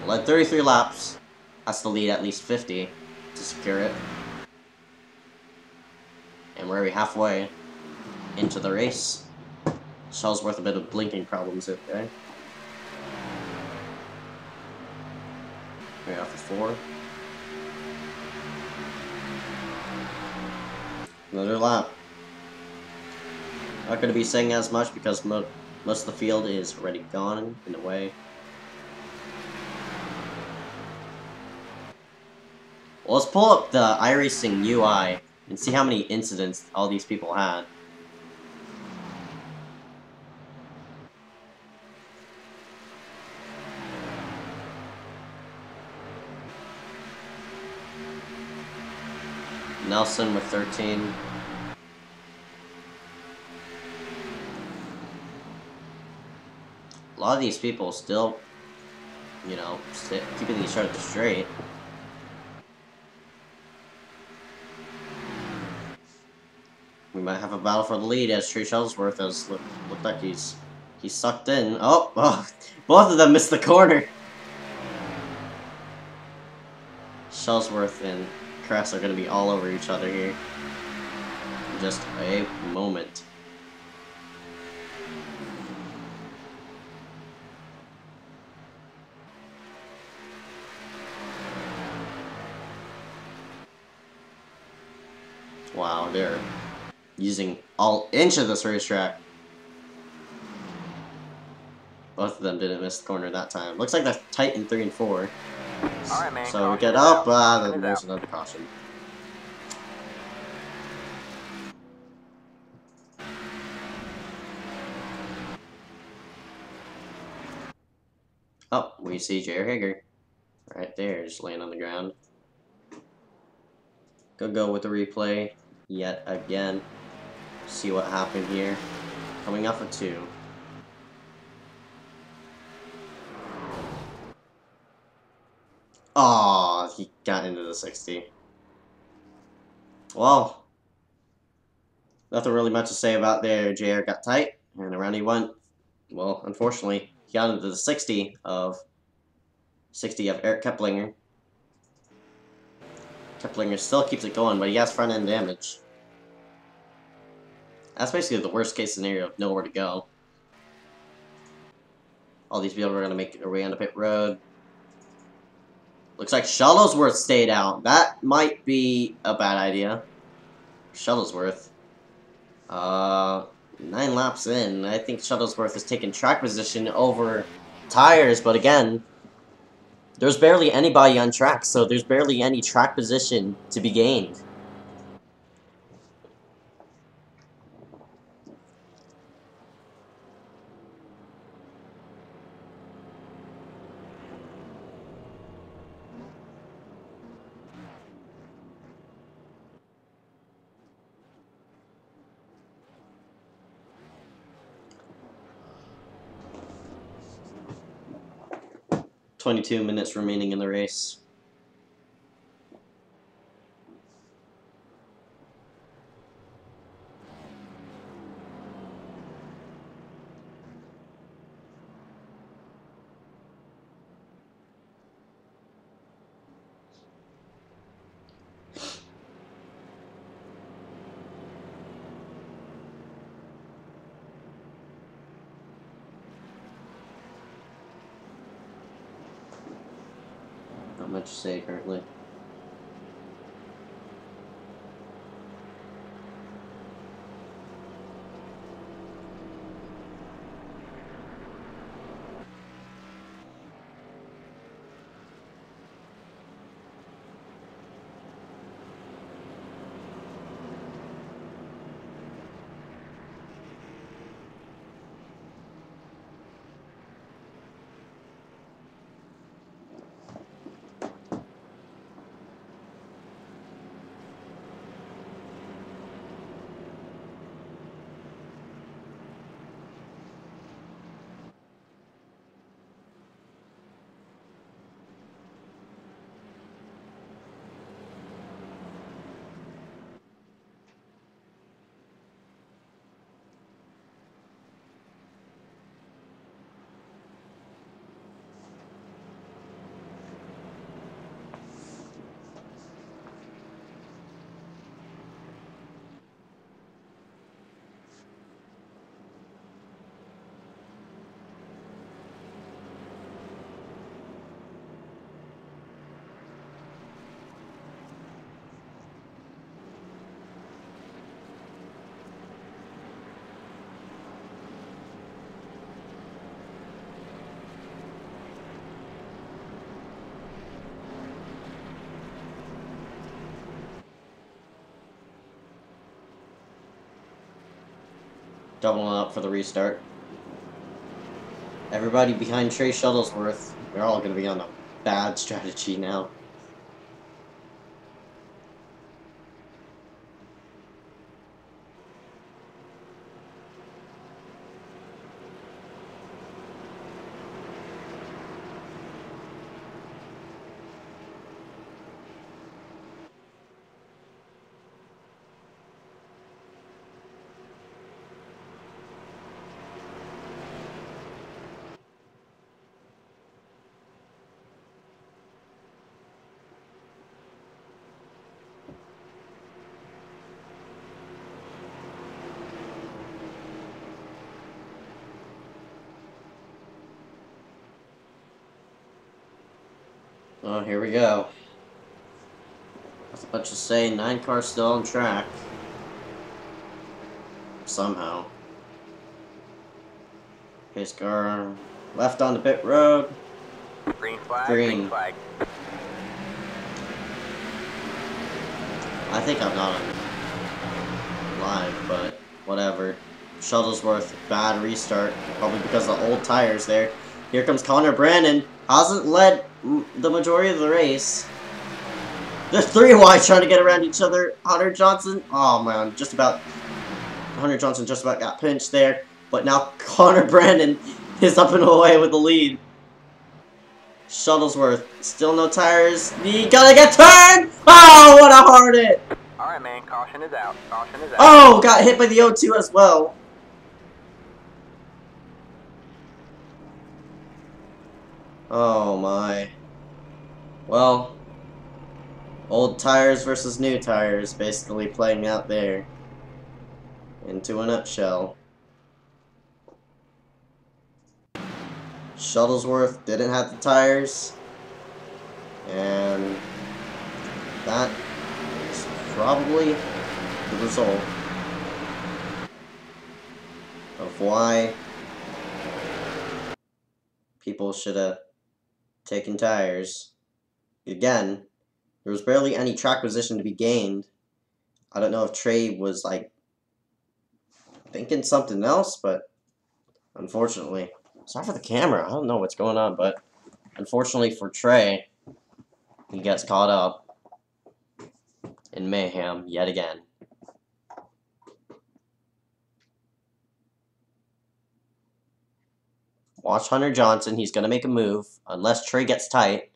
Led 33 laps. Has to lead at least 50 to secure it. And we're already halfway into the race. Shellsworth a bit of blinking problems out there. Right off the 4. Another lap. Not going to be saying as much because most of the field is already gone in a way. Well, let's pull up the iRacing UI and see how many incidents all these people had. Nelson with 13. A lot of these people still, you know, keeping each other straight. We might have a battle for the lead as Trey Shuttlesworth has looked like he's sucked in. Oh, both of them missed the corner. Shuttlesworth and Kress are going to be all over each other here in just a moment. Wow, they're using all inch of this racetrack. Both of them didn't miss the corner that time. Looks like they're tight in 3 and 4. Alright, man. So we get up, then there's another caution. Oh, we see J.R. Hager. Right there, just laying on the ground. Go with the replay yet again. See what happened here. Coming off of 2. Oh, he got into the 60. Well, nothing really much to say about there. JR got tight, and around he went. Well, unfortunately, he got into the 60 of Eric Keplinger. Keplinger still keeps it going, but he has front end damage. That's basically the worst case scenario of nowhere to go. All these people are going to make their way on the pit road. Looks like Shuttlesworth stayed out. That might be a bad idea. Shuttlesworth. 9 laps in. I think Shuttlesworth has taken track position over tires, but again, there's barely anybody on track, so there's barely any track position to be gained. "22 minutes remaining in the race." Not much to say currently. Doubling up for the restart. Everybody behind Trey Shuttlesworth. We're all going to be on a bad strategy now. Oh, here we go. I was about to say 9 cars still on track. Somehow. iSCAR left on the pit road. Green flag, Green. green flag. I think I'm not on live, but whatever. Shuttlesworth, bad restart. Probably because of the old tires there. Here comes Connor Brandon. Hasn't led the majority of the race. There's 3 wide trying to get around each other. Hunter Johnson. Oh man, Hunter Johnson just about got pinched there. But now Connor Brandon is up and away with the lead. Shuttlesworth, still no tires. He gonna get turned! Oh, what a hard hit! Alright, man, caution is out. Caution is out. Oh, got hit by the O2 as well. Oh my. Well, old tires versus new tires basically playing out there. Into a nutshell. Shuttlesworth didn't have the tires. And that is probably the result of why people should have taken tires. Again, there was barely any track position to be gained. I don't know if Trey was like thinking something else, but unfortunately, sorry for the camera. I don't know what's going on, but unfortunately for Trey, he gets caught up in mayhem yet again. Watch Hunter Johnson. He's gonna make a move unless Trey gets tight.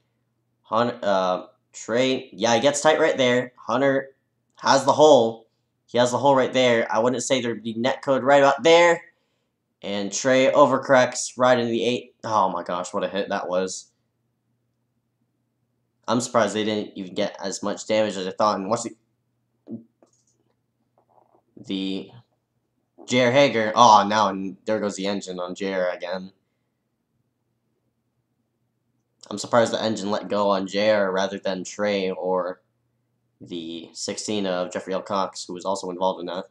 Trey, yeah, he gets tight right there. Hunter has the hole. He has the hole right there. I wouldn't say there'd be netcode right about there. And Trey overcorrects right into the 8. Oh my gosh, what a hit that was. I'm surprised they didn't even get as much damage as I thought. And what's the JR Hager? Oh, now and there goes the engine on JR again. I'm surprised the engine let go on JR rather than Trey or the 16 of Jeffrey L. Cox, who was also involved in that.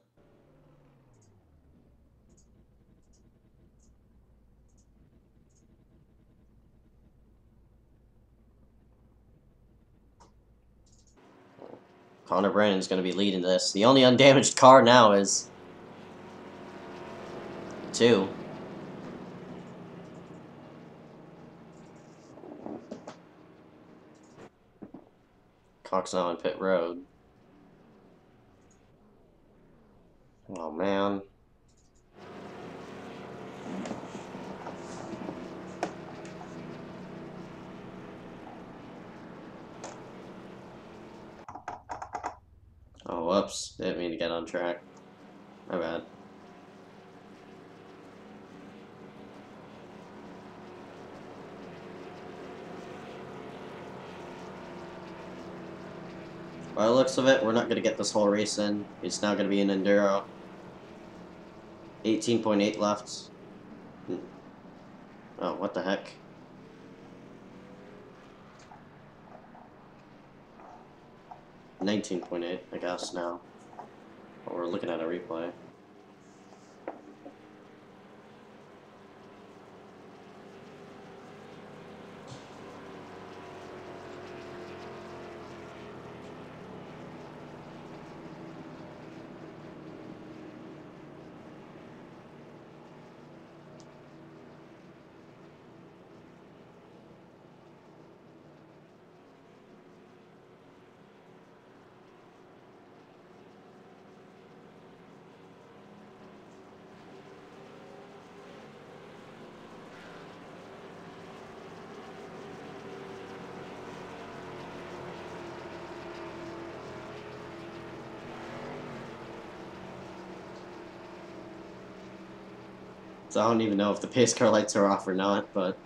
Connor Brandon's going to be leading this. The only undamaged car now is 2. Cox now on pit road. Oh man. Oh, whoops. Didn't mean to get on track. My bad. By the looks of it, we're not going to get this whole race in. It's now going to be an Enduro. 18.8 left. Oh, what the heck? $19.8, I guess, now. But we're looking at a replay. So I don't even know if the pace car lights are off or not, but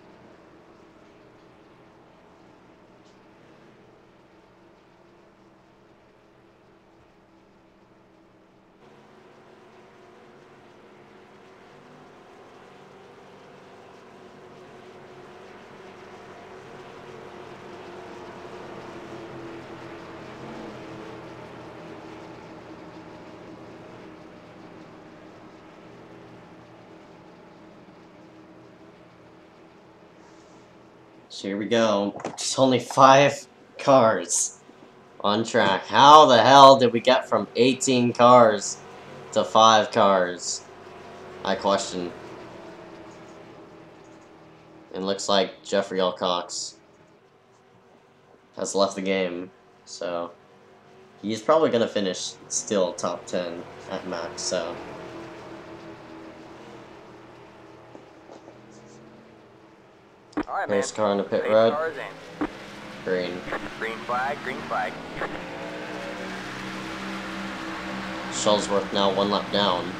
so here we go. Just only 5 cars on track. How the hell did we get from 18 cars to 5 cars? I question. And looks like Jeffrey L. Cox has left the game, so he's probably gonna finish still top 10 at max, so. Alright, Race man. car on the pit Safe road. cars in. Green. Green flag, green flag. Shuttlesworth now 1 lap down.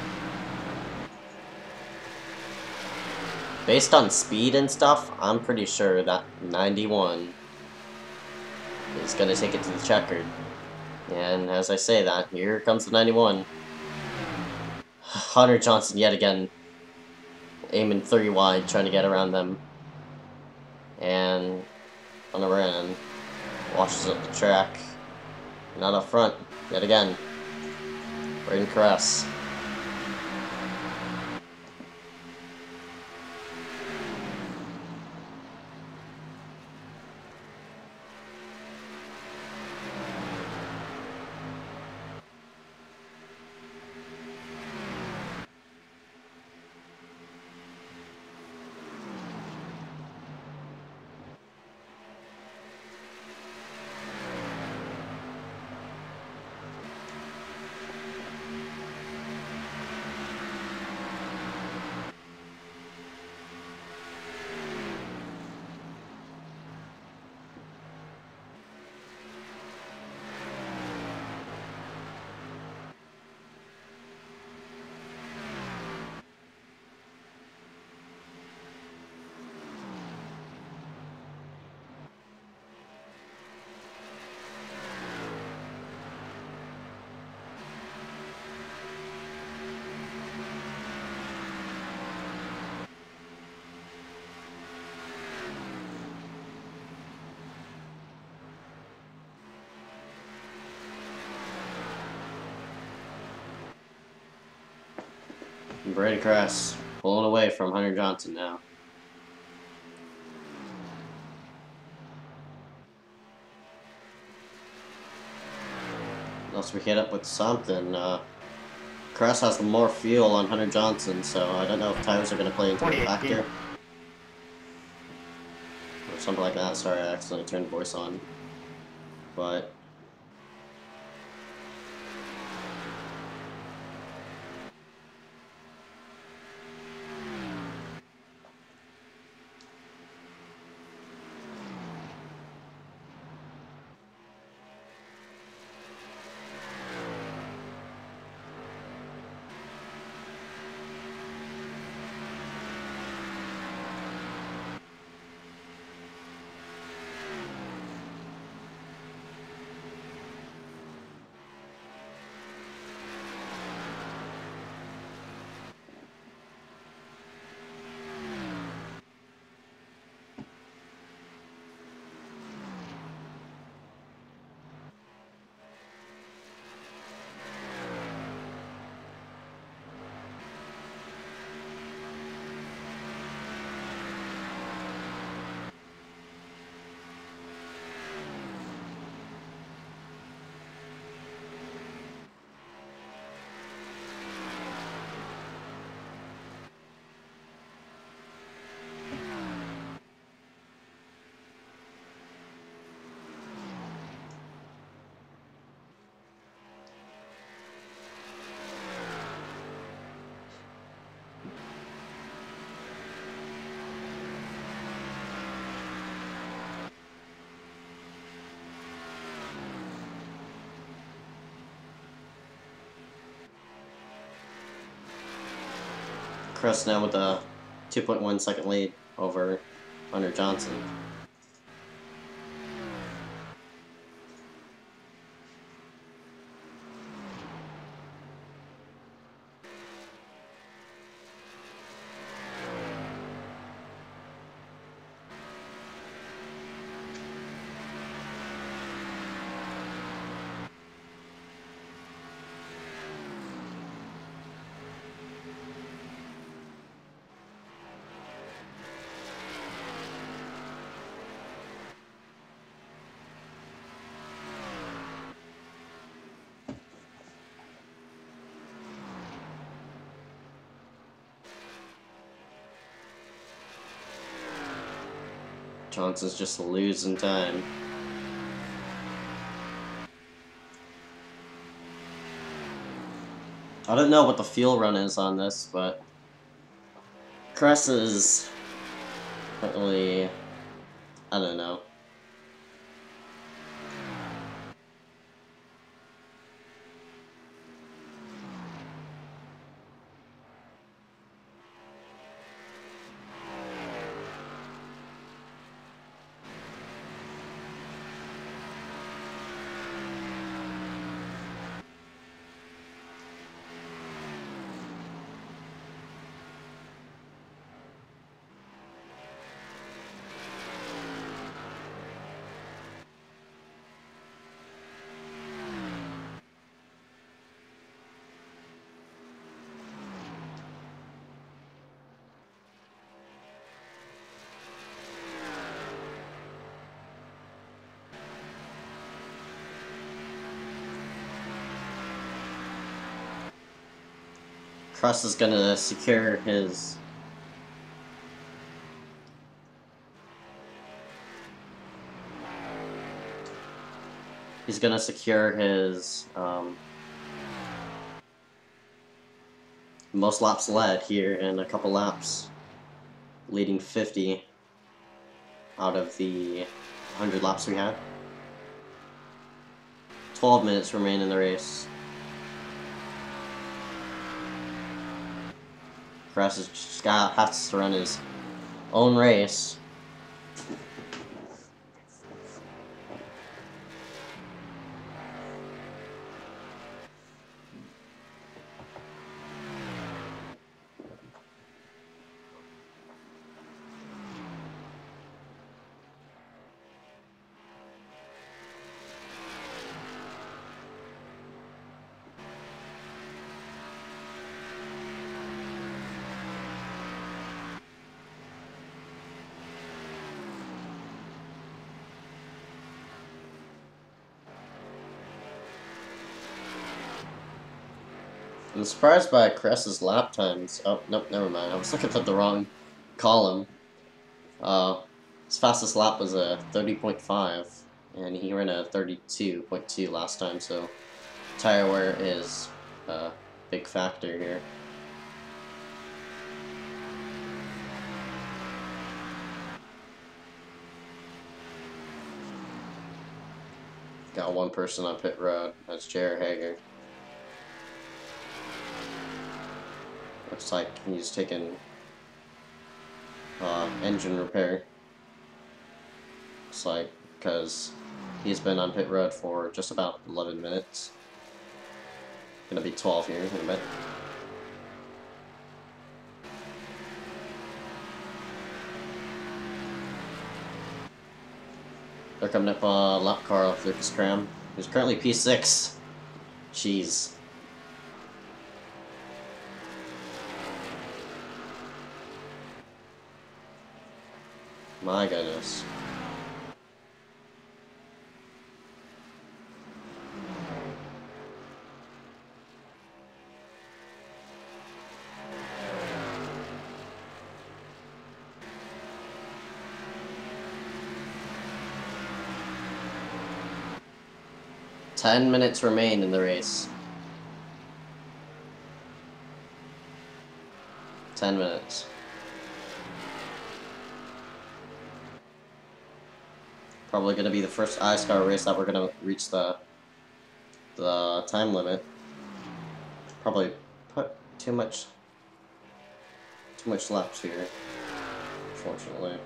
Based on speed and stuff, I'm pretty sure that 91 is going to take it to the checkered. And as I say that, here comes the 91. Hunter Johnson yet again aiming 3 wide, trying to get around them. And on a run. Washes up the track. Not up front, yet again. Braden Caress. Braden Caress pulling away from Hunter Johnson now. Unless we hit up with something. Caress has more fuel on Hunter Johnson, so I don't know if tires are going to play into a factor. Or something like that. Sorry, I accidentally turned the voice on. But Caress now with a 2.1 second lead over Hunter Johnson. Johnson's just losing time. I don't know what the fuel run is on this, but Caress is really, I don't know. Crust is gonna secure his... He's gonna secure his most laps led here in a couple laps, leading 50 out of the 100 laps we had. 12 minutes remain in the race. Crest has to run his own race. I'm surprised by Cress's lap times. Oh, nope, never mind. I was looking at the wrong column. His fastest lap was a 30.5, and he ran a 32.2 last time, so tire wear is a big factor here. Got one person on pit road. That's Jared Hager. Looks like he's taking engine repair. Looks like because he's been on pit road for just about 11 minutes. Gonna be 12 here in a bit. They're coming up lap car with Lucas Cram, who's currently P6. Jeez. My goodness. Ten minutes remain in the race. 10 minutes. Probably going to be the first iSCAR race that we're going to reach the time limit. Probably put too much laps here, unfortunately.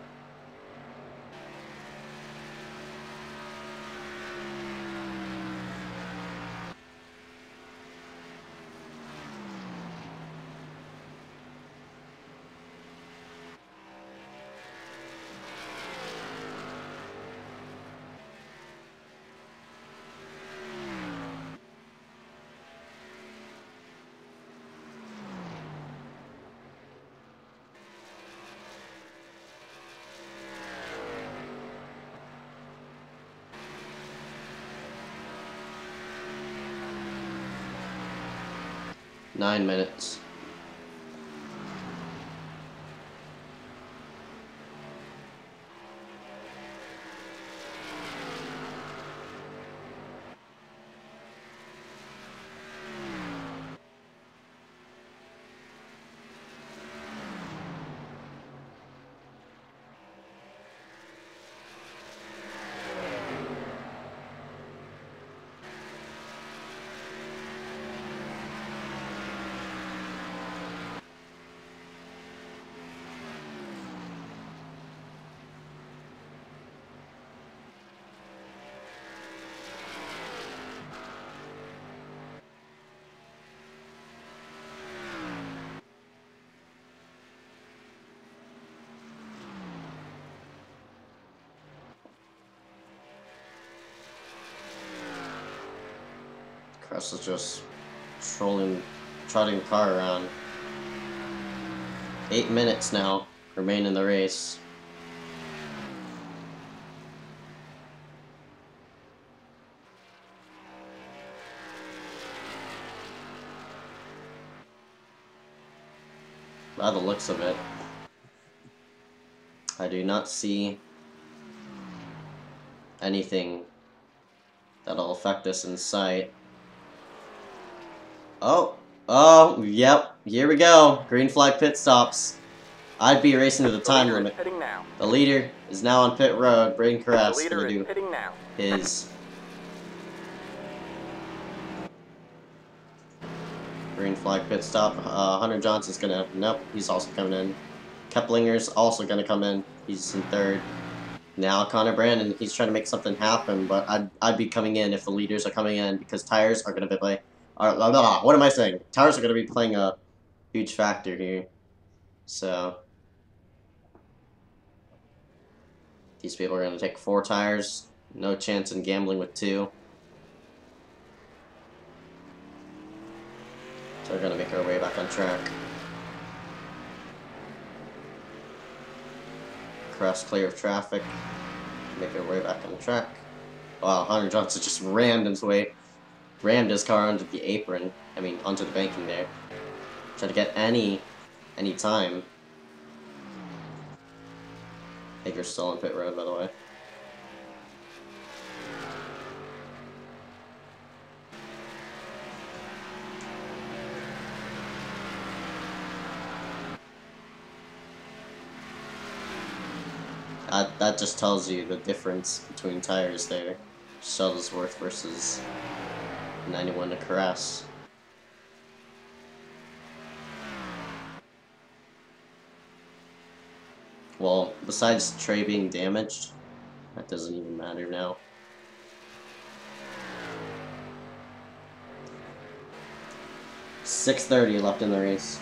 Nine minutes. Crest is just trotting the car around. 8 minutes now remain in the race. by the looks of it. I do not see anything that'll affect us in sight. Oh, yep, here we go. Green flag pit stops. I'd be racing to the time limit. Pitting now. The leader is now on pit road. Braden The Carras leader gonna is do pitting now. his green flag pit stop. Hunter Johnson's gonna, nope, he's also coming in. Keplinger's also gonna come in. He's in third. Now Connor Brandon, he's trying to make something happen, but I'd be coming in if the leaders are coming in because tires are gonna be what am I saying? Tires are gonna be playing a huge factor here. So these people are gonna take 4 tires. No chance in gambling with 2. So we're gonna make our way back on track. Cross clear of traffic. Make our way back on the track. Wow, Hunter Johnson just rammed his car onto the apron. I mean, onto the banking there. Try to get any time. Hager's still on pit road, by the way. That just tells you the difference between tires there. Shuttlesworth versus 91 to Carras. Well, besides Trey being damaged, that doesn't even matter now. .630 left in the race.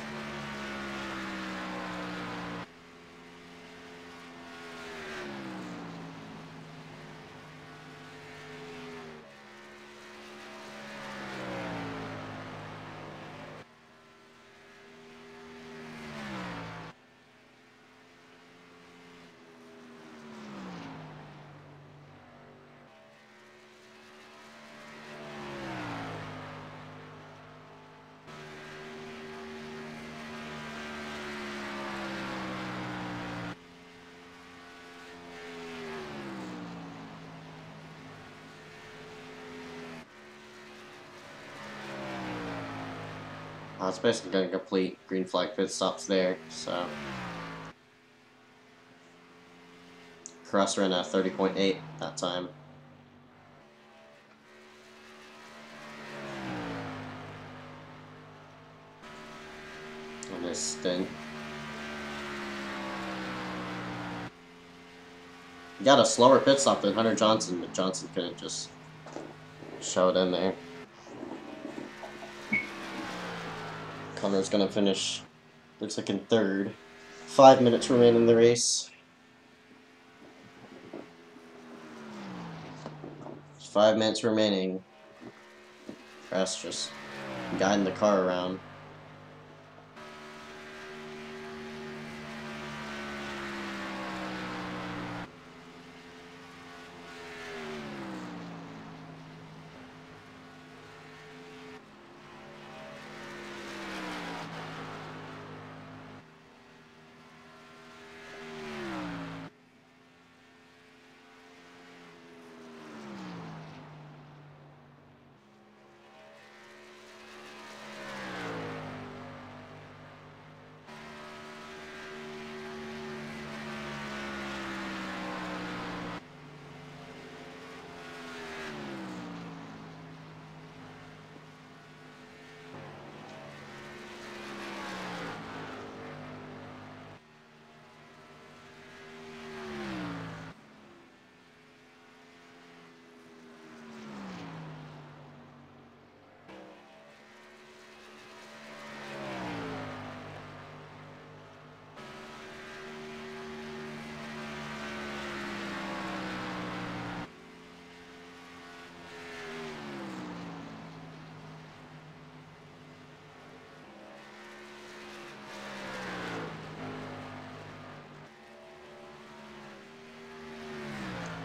It's basically going to complete green flag pit stops there, so. Carras ran at 30.8 that time. On this stint. He got a slower pit stop than Hunter Johnson, but Johnson couldn't just show it in there. Connor's gonna finish, looks like in third. 5 minutes remain in the race. 5 minutes remaining. Carras just guiding the car around.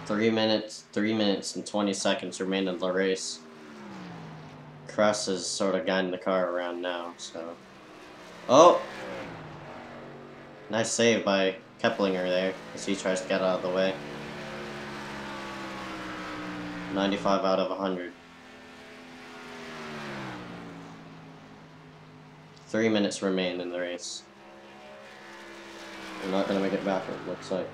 Three minutes and 20 seconds remain in the race. Carras is sort of guiding the car around now, so. Oh! Nice save by Keplinger there, as he tries to get out of the way. 95 out of 100. 3 minutes remain in the race. We're not going to make it back, it looks like.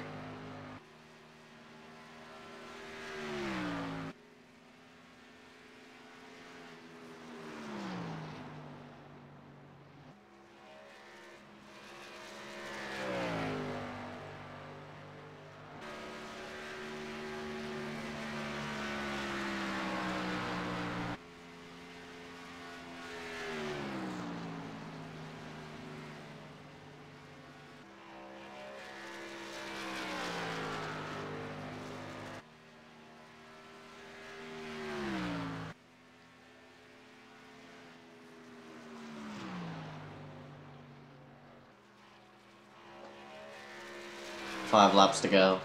Five laps to go.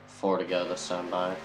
4 to go this time by.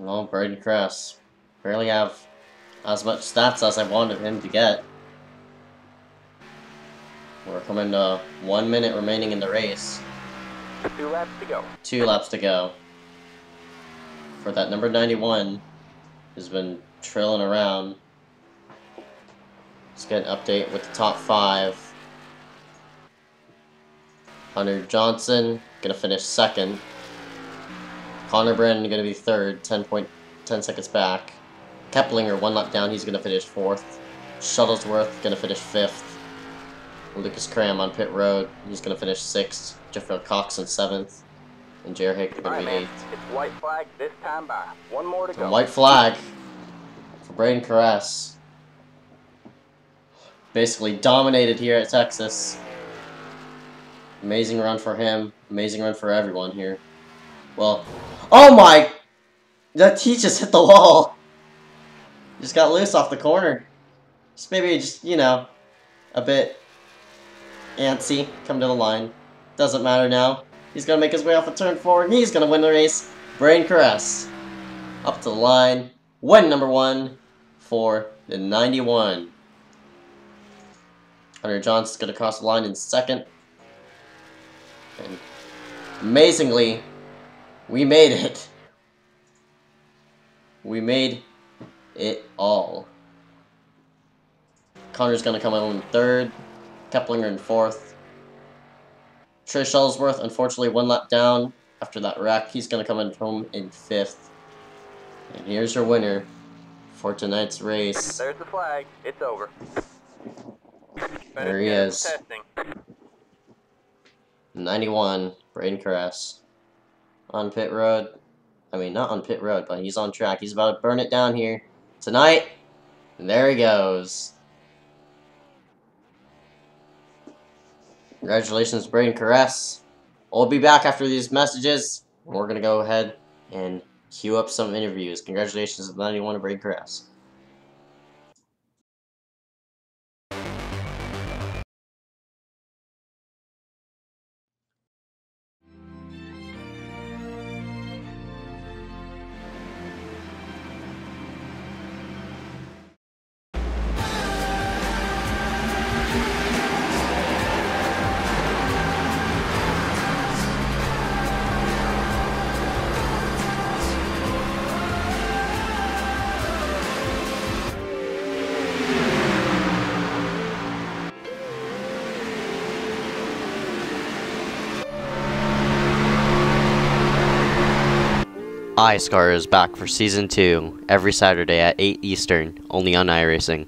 Well, Braden Kress barely have as much stats as I wanted him to get. We're coming to 1 minute remaining in the race. 2 laps to go. 2 laps to go. For that number 91 has been trilling around. Let's get an update with the top 5. Hunter Johnson gonna finish 2nd. Connor Brandon gonna be 3rd, 10 seconds back. Keplinger 1 lap down, he's gonna finish 4th. Shuttlesworth gonna finish 5th. Lucas Cram on pit road, he's gonna finish 6th. Jeffrey Cox in 7th. And Jared Hick gonna be 8th. It's white flag this time by. 1 more to go. White flag for Braden Kress. Basically dominated here at Texas. Amazing run for him. Amazing run for everyone here. Well, oh my! That he just hit the wall. Just got loose off the corner. Just maybe just, you know, a bit antsy. Come to the line. Doesn't matter now. He's gonna make his way off a turn 4 and he's gonna win the race. Braden Kress. Up to the line. Win number 1 for the 91. Hunter Johnson's gonna cross the line in 2nd. And amazingly, we made it. We made it all. Connor's gonna come home in 3rd. Keplinger in 4th. Trey Shuttlesworth, unfortunately, 1 lap down after that wreck. He's gonna come in home in 5th. And here's your winner for tonight's race. There's the flag. It's over. There he is. Testing. 91, Braden Kress. On pit road. I mean, not on pit road, but he's on track. He's about to burn it down here tonight. And there he goes. Congratulations, Braden Kress. We'll be back after these messages. We're going to go ahead and queue up some interviews. Congratulations to 91, Braden Kress. iSCAR is back for Season 2, every Saturday at 8 Eastern, only on iRacing.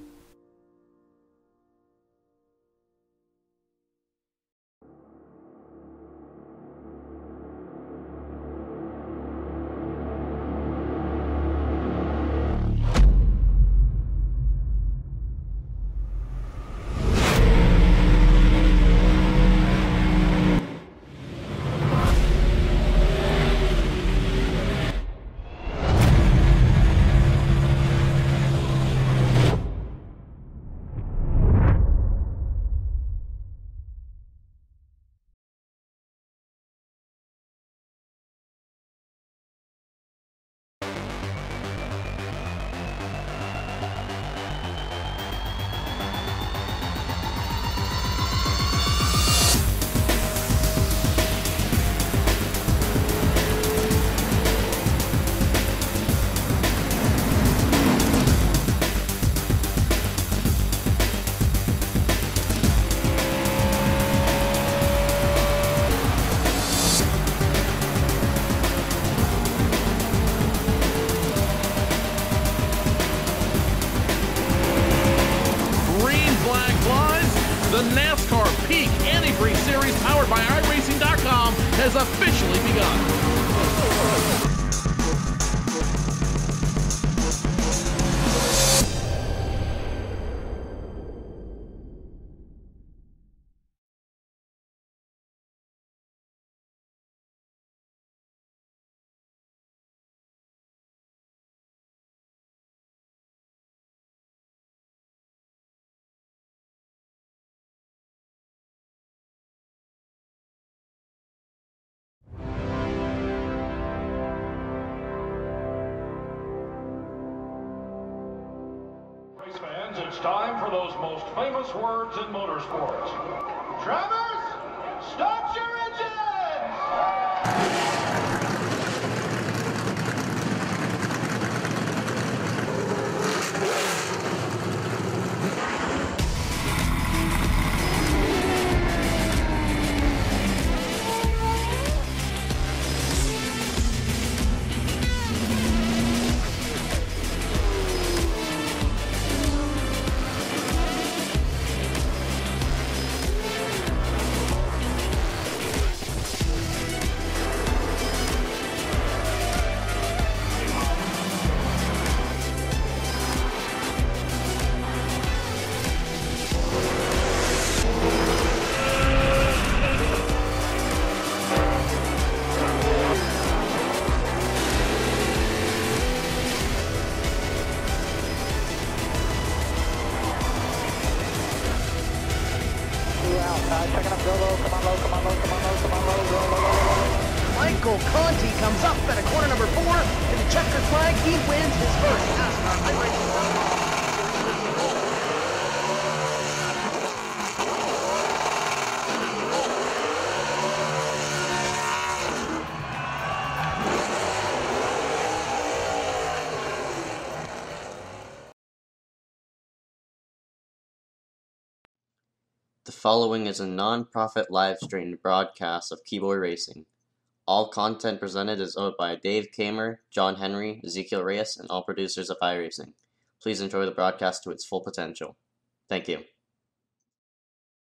The NASCAR Peak Antifreeze Series powered by iRacing.com has officially begun. Fans, it's time for those most famous words in motorsports. Drivers, start your engines! Michael Conti comes up at a corner number 4 in the checkered flag. He wins his first NASCAR iRacing. The following is a non-profit live-streamed broadcast of KiboyR Racing. All content presented is owned by Dave Kamer, John Henry, Ezekiel Reyes, and all producers of iRacing. Please enjoy the broadcast to its full potential. Thank you.